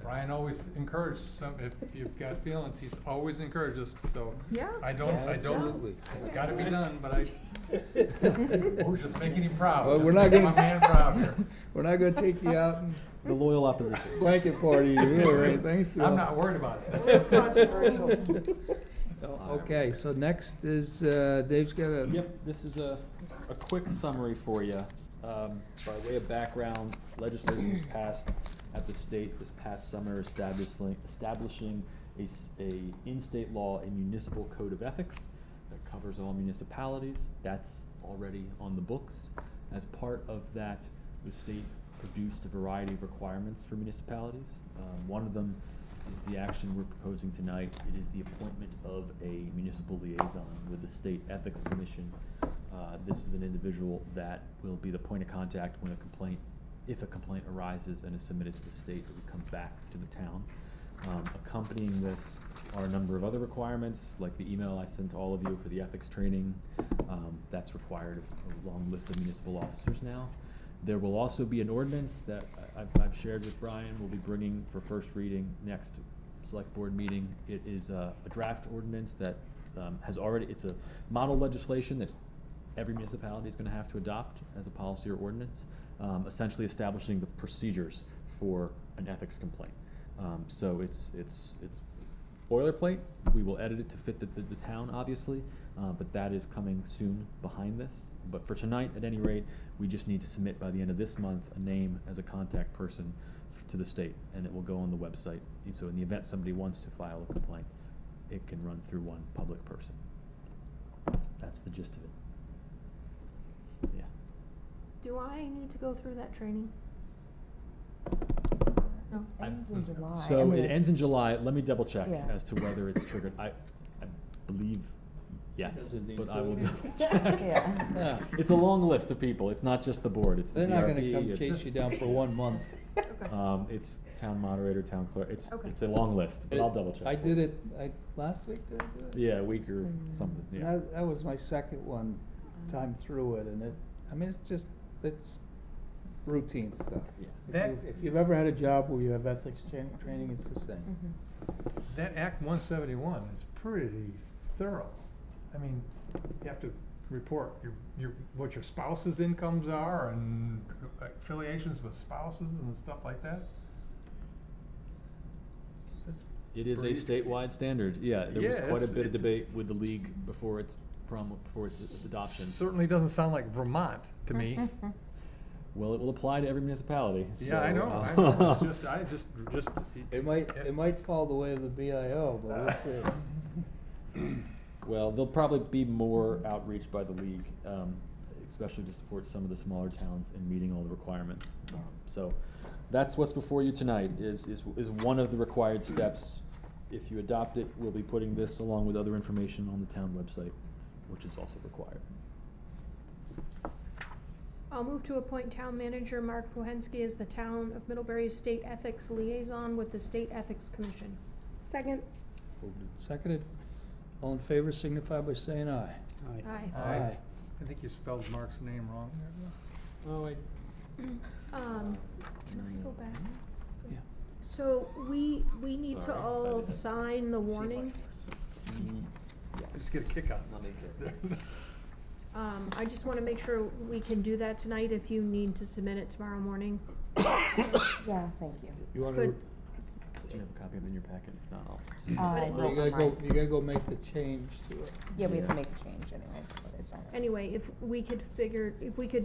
Brian always encouraged if you've got feelings, he's always encouraged us, so. Yeah. I don't, Absolutely. it's gotta be done, but we're just making him proud. Well, Just we're not making gonna- my man proud here. We're not gonna take you out and The loyal opposition. blanket party you or anything, so. I'm not worried about it. Controversial. Okay, so next is, Dave's got a. Yep, this is a quick summary for you. By way of background, legislation was passed at the state this past summer establishing a in-state law and municipal code of ethics that covers all municipalities. That's already on the books. As part of that, the state produced a variety of requirements for municipalities. One of them is the action we're proposing tonight. It is the appointment of a municipal liaison with the State Ethics Commission. This is an individual that will be the point of contact when if a complaint arises and is submitted to the state, it would come back to the town. Accompanying this are a number of other requirements, like the email I sent to all of you for the ethics training. That's required of a long list of municipal officers now. There will also be an ordinance that I've shared with Brian, we'll be bringing for first reading next select board meeting. It is a draft ordinance that it's a model legislation that every municipality is gonna have to adopt as a policy or ordinance, essentially establishing the procedures for an ethics complaint. So it's boilerplate. We will edit it to fit the town, obviously, but that is coming soon behind this. But for tonight, at any rate, we just need to submit by the end of this month a name as a contact person to the state, and it will go on the website. And so in the event somebody wants to file a complaint, it can run through one public person. That's the gist of it. Yeah. Do I need to go through that training? No? Ends in July. So I mean, it ends in it's- July. Let me double check Yeah. as to whether it's triggered. I believe yes, Doesn't need but to. I will double check. Yeah. Yeah. It's a long list of people. It's not just the board. It's the They're not gonna DRB, come it's, chase you down for 1 month. Okay. It's town moderator, town clerk. It's Okay. it's a long list, but I'll double check. I did it, last week, did I do it? Yeah, a week or something. And Yeah. that was my second one, time through it, and it's routine stuff. Yeah. If you've ever had a job where you have ethics training, it's the same. Mhm. That Act 171 is pretty thorough. I mean, you have to report what your spouse's incomes are and affiliations with spouses and stuff like that. That's It is a pretty- statewide standard. Yeah, there was Yeah, quite a it's- bit of debate with the league before its adoption. Certainly doesn't sound like Vermont to me. Well, it will apply to every municipality. Yeah, I so, know, it's just, It might fall the way of the BIO, but we'll see. Well, there'll probably be more outreach by the league, especially to support some of the smaller towns in meeting all the requirements. So that's what's before you tonight, is one of the required steps. If you adopt it, we'll be putting this along with other information on the town website, which is also required. I'll move to appoint Town Manager Mark Pohensky as the Town of Middlebury's State Ethics Liaison with the State Ethics Commission. Second. Moved and seconded. All in favor signify by saying aye. Aye. Aye. I think you spelled Mark's name wrong there. Oh, Can I go back? Yeah. So we need to all sign the warning. I just get a kick out of it. I just wanna make sure we can do that tonight if you need to submit it tomorrow morning. Yeah, thank you. You wanna, Could- Do you have a copy of it in your packet? If not, I'll. But it no, needs you it's gotta go, fine. you gotta go make the change to it. Yeah, we have to make the change anyway, but it's not. Anyway, if we could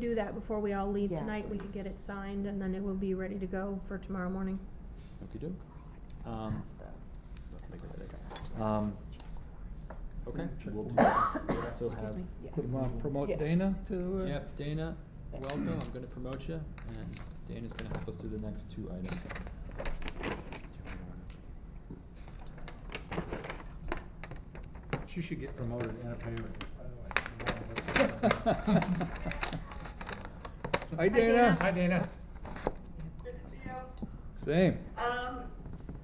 do that before we all leave Yeah, tonight, we could get it signed and then it will be ready to go for tomorrow morning. Okey-doke. Okay, we'll do that. We also have. Promote Yeah. Dana to, Yep, Dana, welcome, I'm gonna promote you, and Dana's gonna help us through the next two items. She should get promoted and a pay raise, by the way. Hi, Dana. Hi, Dana. Good to see you. Same.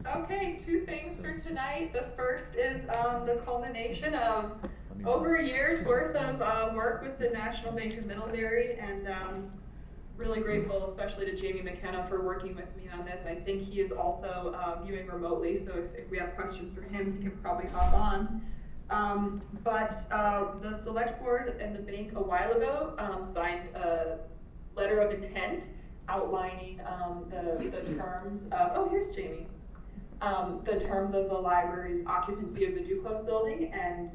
Okay, two things for tonight. The first is the culmination of over a year's worth of work with the National Bank of Middlebury, and really grateful, especially to Jamie McKenna for working with me on this. I think he is also viewing remotely, so if we have questions for him, he can probably hop on. But the select board and the bank a while ago signed a letter of intent outlining the terms of, oh, here's Jamie. The terms of the library's occupancy of the Duclos building, and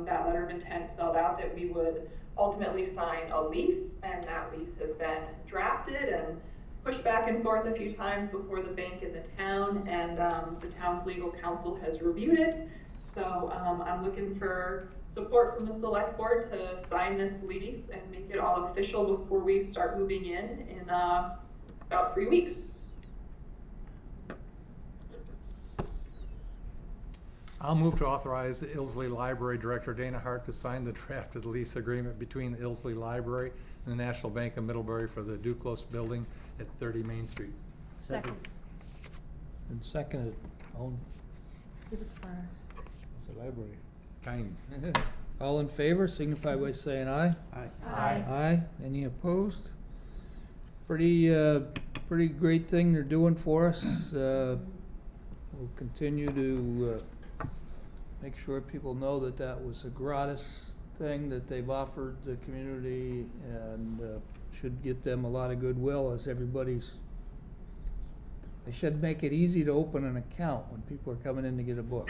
that letter of intent spelled out that we would ultimately sign a lease, and that lease has been drafted and pushed back and forth a few times before the bank and the town, and the town's legal counsel has reviewed it. So I'm looking for support from the select board to sign this lease and make it all official before we start moving in about 3 weeks. I'll move to authorize the Ilsley Library Director Dana Hart to sign the drafted lease agreement between the Ilsley Library and the National Bank of Middlebury for the Duclos building at 30 Main Street. Second. And seconded. All, Give it to Fire. it's a library. Kind. All in favor signify by saying aye. Aye. Aye. Any opposed? Pretty great thing they're doing for us. We'll continue to make sure people know that that was a gratis thing that they've offered the community, and should get them a lot of goodwill as everybody's. They should make it easy to open an account when people are coming in to get a book.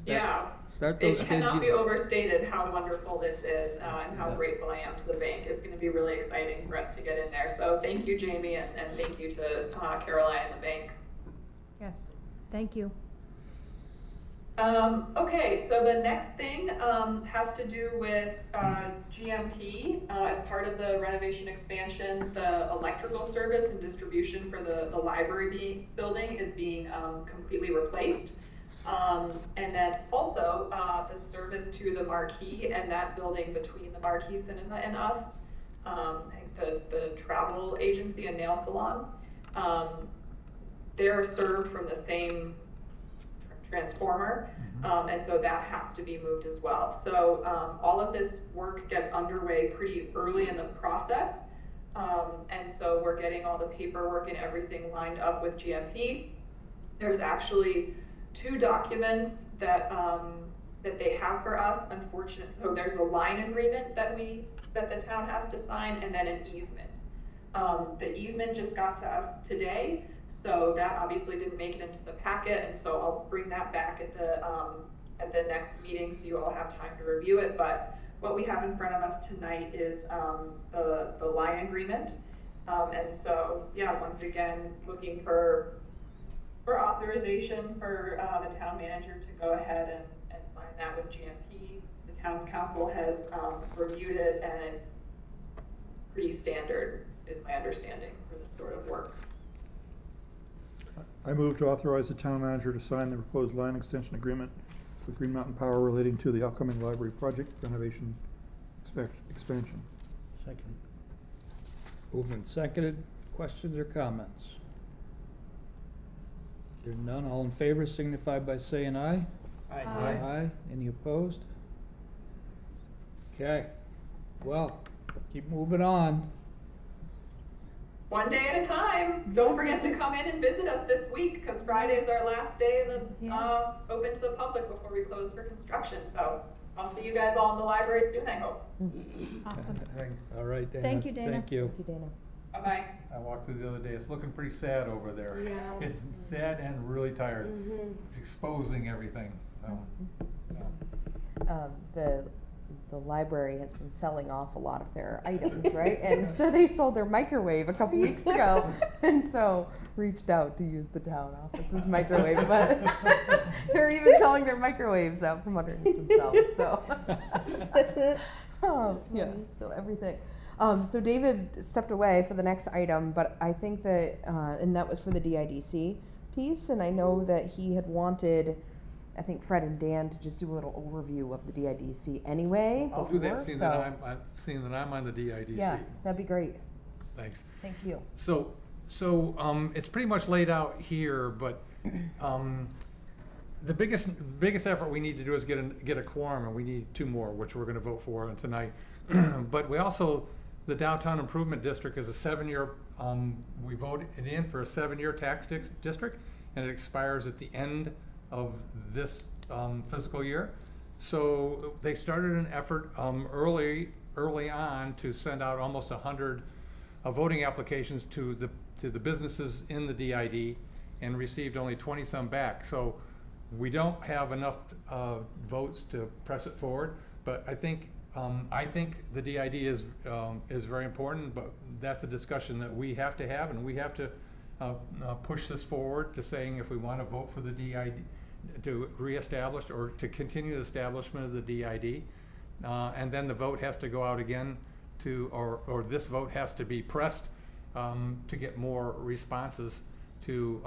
Yeah, Start those it kids. cannot be overstated how wonderful this is and how grateful I am to the bank. It's going to be really exciting for us to get in there. So thank you, Jamie, and thank you to Caroline and the bank. Yes, thank you. Okay, so the next thing has to do with GMP. As part of the renovation expansion, the electrical service and distribution for the library building is being completely replaced. And then also the service to the Marquee and that building between the Marquee Cinema and us, I think the travel agency and nail salon, they're served from the same transformer, and so that has to be moved as well. So all of this work gets underway pretty early in the process, and so we're getting all the paperwork and everything lined up with GMP. There's actually 2 documents that that they have for us. Unfortunately, so there's a line agreement that the town has to sign, and then an easement. The easement just got to us today, so that obviously didn't make it into the packet, and so I'll bring that back at the next meeting so you all have time to review it. But what we have in front of us tonight is the line agreement. And so, yeah, once again, looking for authorization for the town manager to go ahead and sign that with GMP. The town's council has reviewed it, and it's pretty standard, is my understanding, for this sort of work. I move to authorize the town manager to sign the proposed line extension agreement with Green Mountain Power relating to the upcoming library project renovation expansion. Second. Moved and seconded. Questions or comments? Hearing none, all in favor signify by saying aye. Aye. Aye. Any opposed? Okay. Well, keep moving on. One day at a time. Don't forget to come in and visit us this week, because Friday is our last day open to the public before we close for construction. So I'll see you guys all in the library soon, I hope. Awesome. All right, Dana. Thank you, Dana. Thank you. Thank you, Dana. Bye-bye. I walked through the other day, it's looking pretty sad over there. Yeah. It's sad and really tired. It's exposing everything, so, yeah. The library has been selling off a lot of their items, right? And so they sold their microwave a couple weeks ago, and so reached out to use the town office's microwave, but they're even selling their microwaves out from underneath themselves, so. Oh, yeah, so everything. So David stepped away for the next item, but I think that, and that was for the DIDC piece, and I know that he had wanted, I think, Fred and Dan to just do a little overview of the DIDC anyway. I'll do that, before, seeing that I'm on the DIDC. Yeah, that'd be great. Thanks. Thank you. So it's pretty much laid out here, but the biggest effort we need to do is get a quorum, and we need 2 more, which we're going to vote for tonight. But we also, the Downtown Improvement District is a 7-year. We voted it in for a 7-year tax district, and it expires at the end of this fiscal year. So they started an effort early on to send out almost 100 voting applications to the businesses in the DID, and received only 20-some back. So we don't have enough votes to press it forward. But I think the DID is very important. But that's a discussion that we have to have, and we have to push this forward to saying if we want to vote for the DID, to reestablish or to continue the establishment of the DID, and then the vote has to go out again or this vote has to be pressed to get more responses to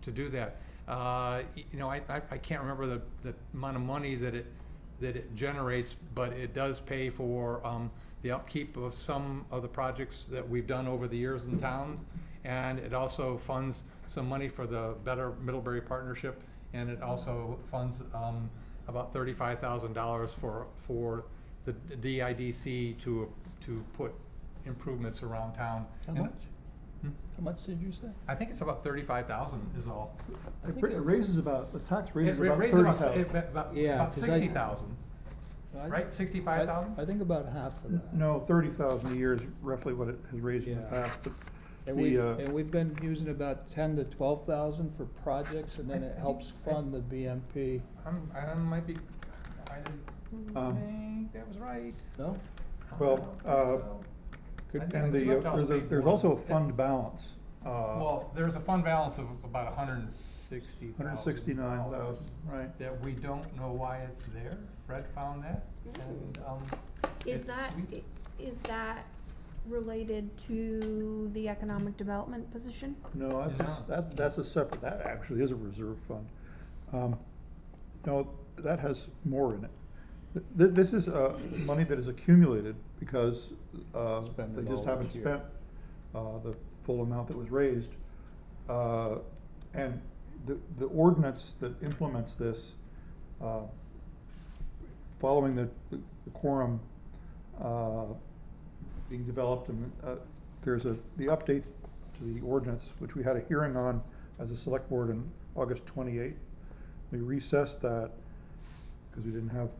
do that. I can't remember the amount of money that it generates, but it does pay for the upkeep of some of the projects that we've done over the years in town, and it also funds some money for the Better Middlebury Partnership, and it also funds about $35,000 for the DIDC to put improvements around town. How much? How much did you say? I think it's about 35,000 is all. It raises about, the tax raises It about raises 30,000. about 60,000, right? 65,000? I think about half of that. No, 30,000 a year is roughly what it has raised in the Yeah. past. But And we've been using about 10 to 12,000 for projects, and then it helps fund the BMP. I might be, I didn't think that was right. No? Well, and there's also a fund balance. Well, there's a fund balance of about 160,000. 169,000, right. That we don't know why it's there. Fred found that, and Is that related to the economic development position? No, that's a separate, that actually is a reserve fund. No, that has more in it. This is money that is accumulated because they just haven't spent the full amount that was raised. And the ordinance that implements this, following the quorum being developed, and there's the update to the ordinance, which we had a hearing on as a select board on August 28th. We recessed that because we didn't have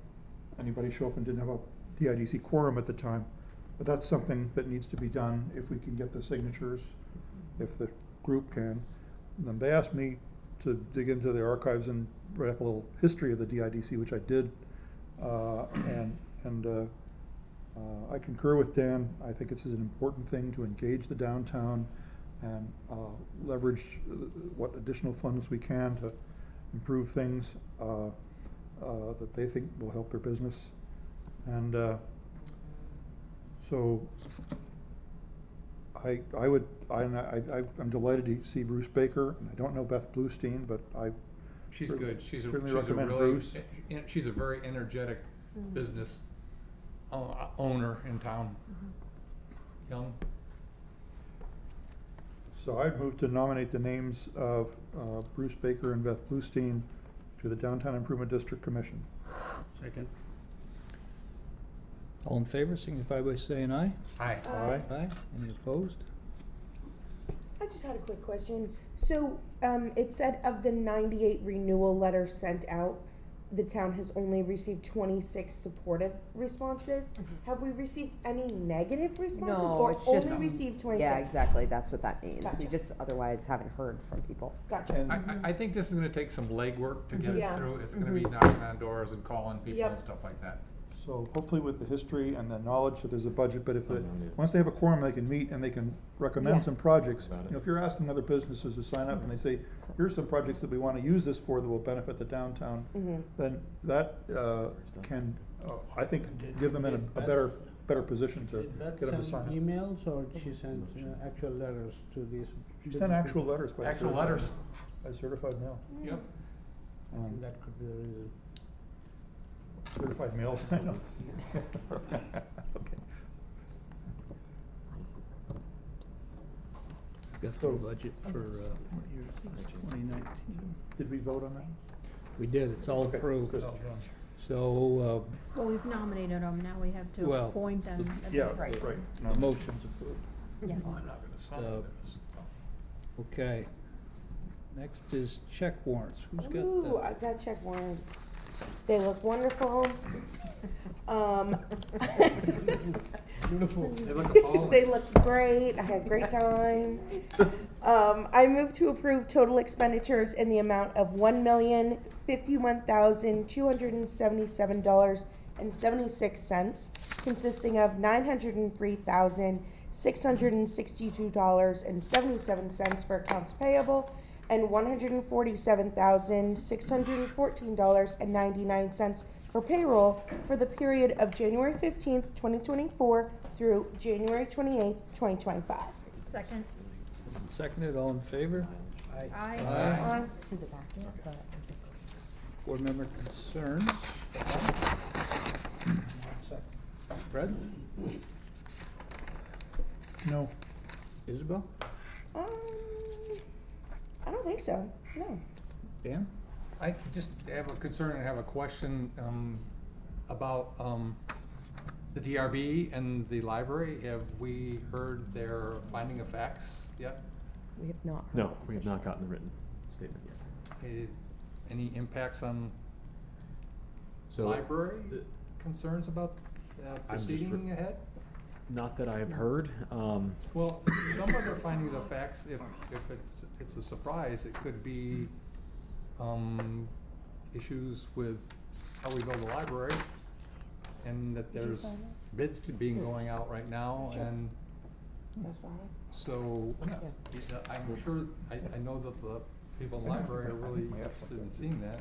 anybody show up and didn't have a DIDC quorum at the time. But that's something that needs to be done if we can get the signatures, if the group can. And then they asked me to dig into the archives and write up a little history of the DIDC, which I did. And and I concur with Dan. I think it's an important thing to engage the downtown and leverage what additional funds we can to improve things that they think will help their business. And so I'm delighted to see Bruce Baker, and I don't know Beth Bluestein, but She's good. She's a certainly really, recommend Bruce. she's a very energetic business owner in town. Young. So I'd move to nominate the names of Bruce Baker and Beth Bluestein to the Downtown Improvement District Commission. Second. All in favor, signify by saying aye. Aye. Aye. Aye. Any opposed? I just had a quick question. So, it said of the 98 renewal letters sent out, the town has only received 26 supportive responses. Have we received any negative responses, No, or it's only just- received 26? Yeah, exactly, that's what that means. We Gotcha. just otherwise haven't heard from people. Gotcha. And I think this is gonna take some legwork to get it Yeah. through. It's gonna be knocking on doors and calling people Yep. and stuff like that. so hopefully with the history and the knowledge that there's a budget, but if once they have a quorum, they can meet and they can recommend Yeah. some projects. About it. You know, if you're asking other businesses to sign up and they say, here's some projects that we want to use this for that will benefit the downtown, then that can, I think, give them in a better position to Did Beth get them to send sign up. emails, or she sent actual letters to these? She sent actual letters. by Actual certified- letters. By certified mail. Yep. That could be the reason. Certified mails, I know. Okay. Got the budget for, what year is this, 2019? Did we vote on that? We did, it's all Okay, approved. good. So, Well, we've nominated them, now we have to Well, appoint them. Yeah, Right. right. the motion's approved. Yes. I'm not gonna sign Uh, this. Okay. Next is check warrants. Who's got Ooh, the? I've got check warrants. They look wonderful. Beautiful. They look appalling. They look great. I had a great time. I move to approve total expenditures in the amount of $1,051,277.76, consisting of $903,662.77 for accounts payable and $147,614.99 for payroll for the period of January 15th, 2024 through January 28th, 2025. Second. Seconded, all in favor? Aye. Aye. See the back of it, but. Board member concerns? Fred? No. Isabel? I don't think so, no. Dan? I just have a concern and have a question, about, the DRB and the library. Have we heard their finding of facts yet? We have not. heard No, the we have decision. not gotten the written statement yet. Any impacts on So, library the- concerns about I'm just proceeding ahead? Not that I have heard, Well, some of their findings of facts, if it's a surprise, it could be, issues with how we build a library, and that there's bids being going out right now, and so, I'm sure, I know that the people in the library are really interested in seeing that.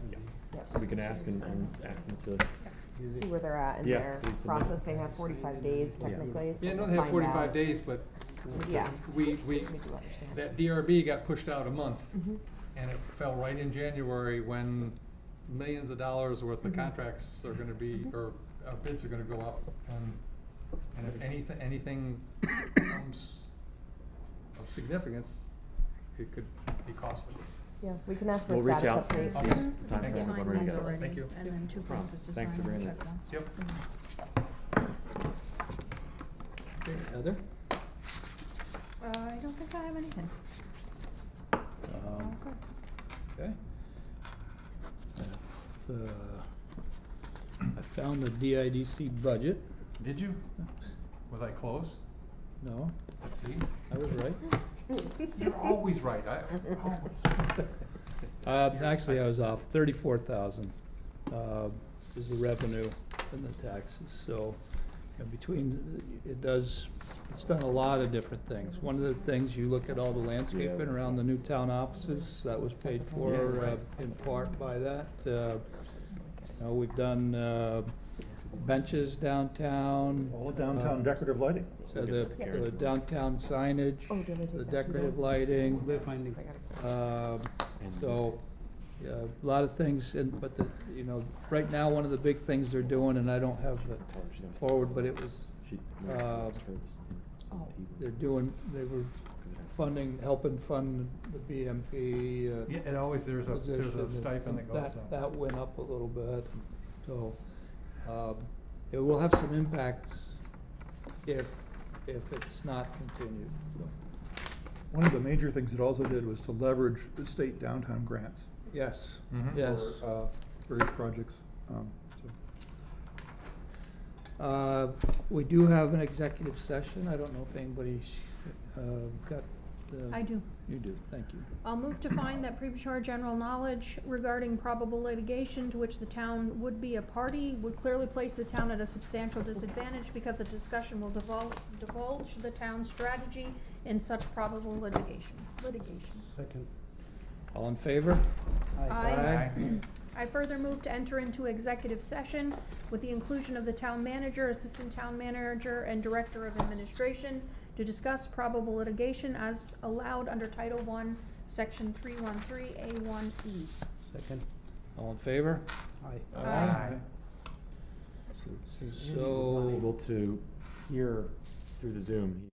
so we can ask and ask them to, See where they're at in Yeah, their please submit. process. They have 45 days Yeah. technically, so Yeah, no, we'll they have find 45 out. days, but Yeah. we, do understand. that DRB got pushed out a month, Mhm. and it fell right in January when millions of dollars worth of Mhm. contracts are gonna be, or bids are gonna go out, and if anything comes of significance, it could be costly. Yeah, we can ask for a we'll reach status out and update. see Okay. if time Thank frame you. of when we're Sign gonna ones get it. already, Thank you. and then two Problem. places to Thanks sign for on the bringing check that. ones. Yep. Okay, Heather? I don't think I have anything. Um, Okay. I found the DIDC budget. Did you? Was I close? No, Let's see. I was right. You're always right, always. Actually, I was off. 34,000 is the revenue. than the taxes, so, and between, it's done a lot of different things. One of the things, you look at all the landscaping around the new town offices, that was paid for, in part by that. We've done, benches downtown. All the downtown decorative lighting. So the downtown signage, Oh, do you want me to take the that too, decorative then? lighting. We're finding. So, yeah, a lot of things, but right now, one of the big things they're doing, and I don't have it forward, but it was, they were helping fund the BMP. Yeah, and always there's a position, stipend that goes down. That went up a little bit, so, it will have some impacts if it's not continued, so. One of the major things it also did was to leverage the state downtown grants. Yes, Mhm. yes. For, various projects, so. We do have an executive session. I don't know if anybody's got the. I do. You do, thank you. I'll move to find that premature general knowledge regarding probable litigation to which the town would be a party would clearly place the town at a substantial disadvantage because the discussion will divulge the town's strategy in such probable litigation. Second. All in favor? Aye. I further move to enter into executive session with the inclusion of the town manager, assistant town manager, and director of administration to discuss probable litigation as allowed under Title I, Section 313A1E. Second. All in favor? Aye. Aye. Since Andy was So- not able to hear through the Zoom,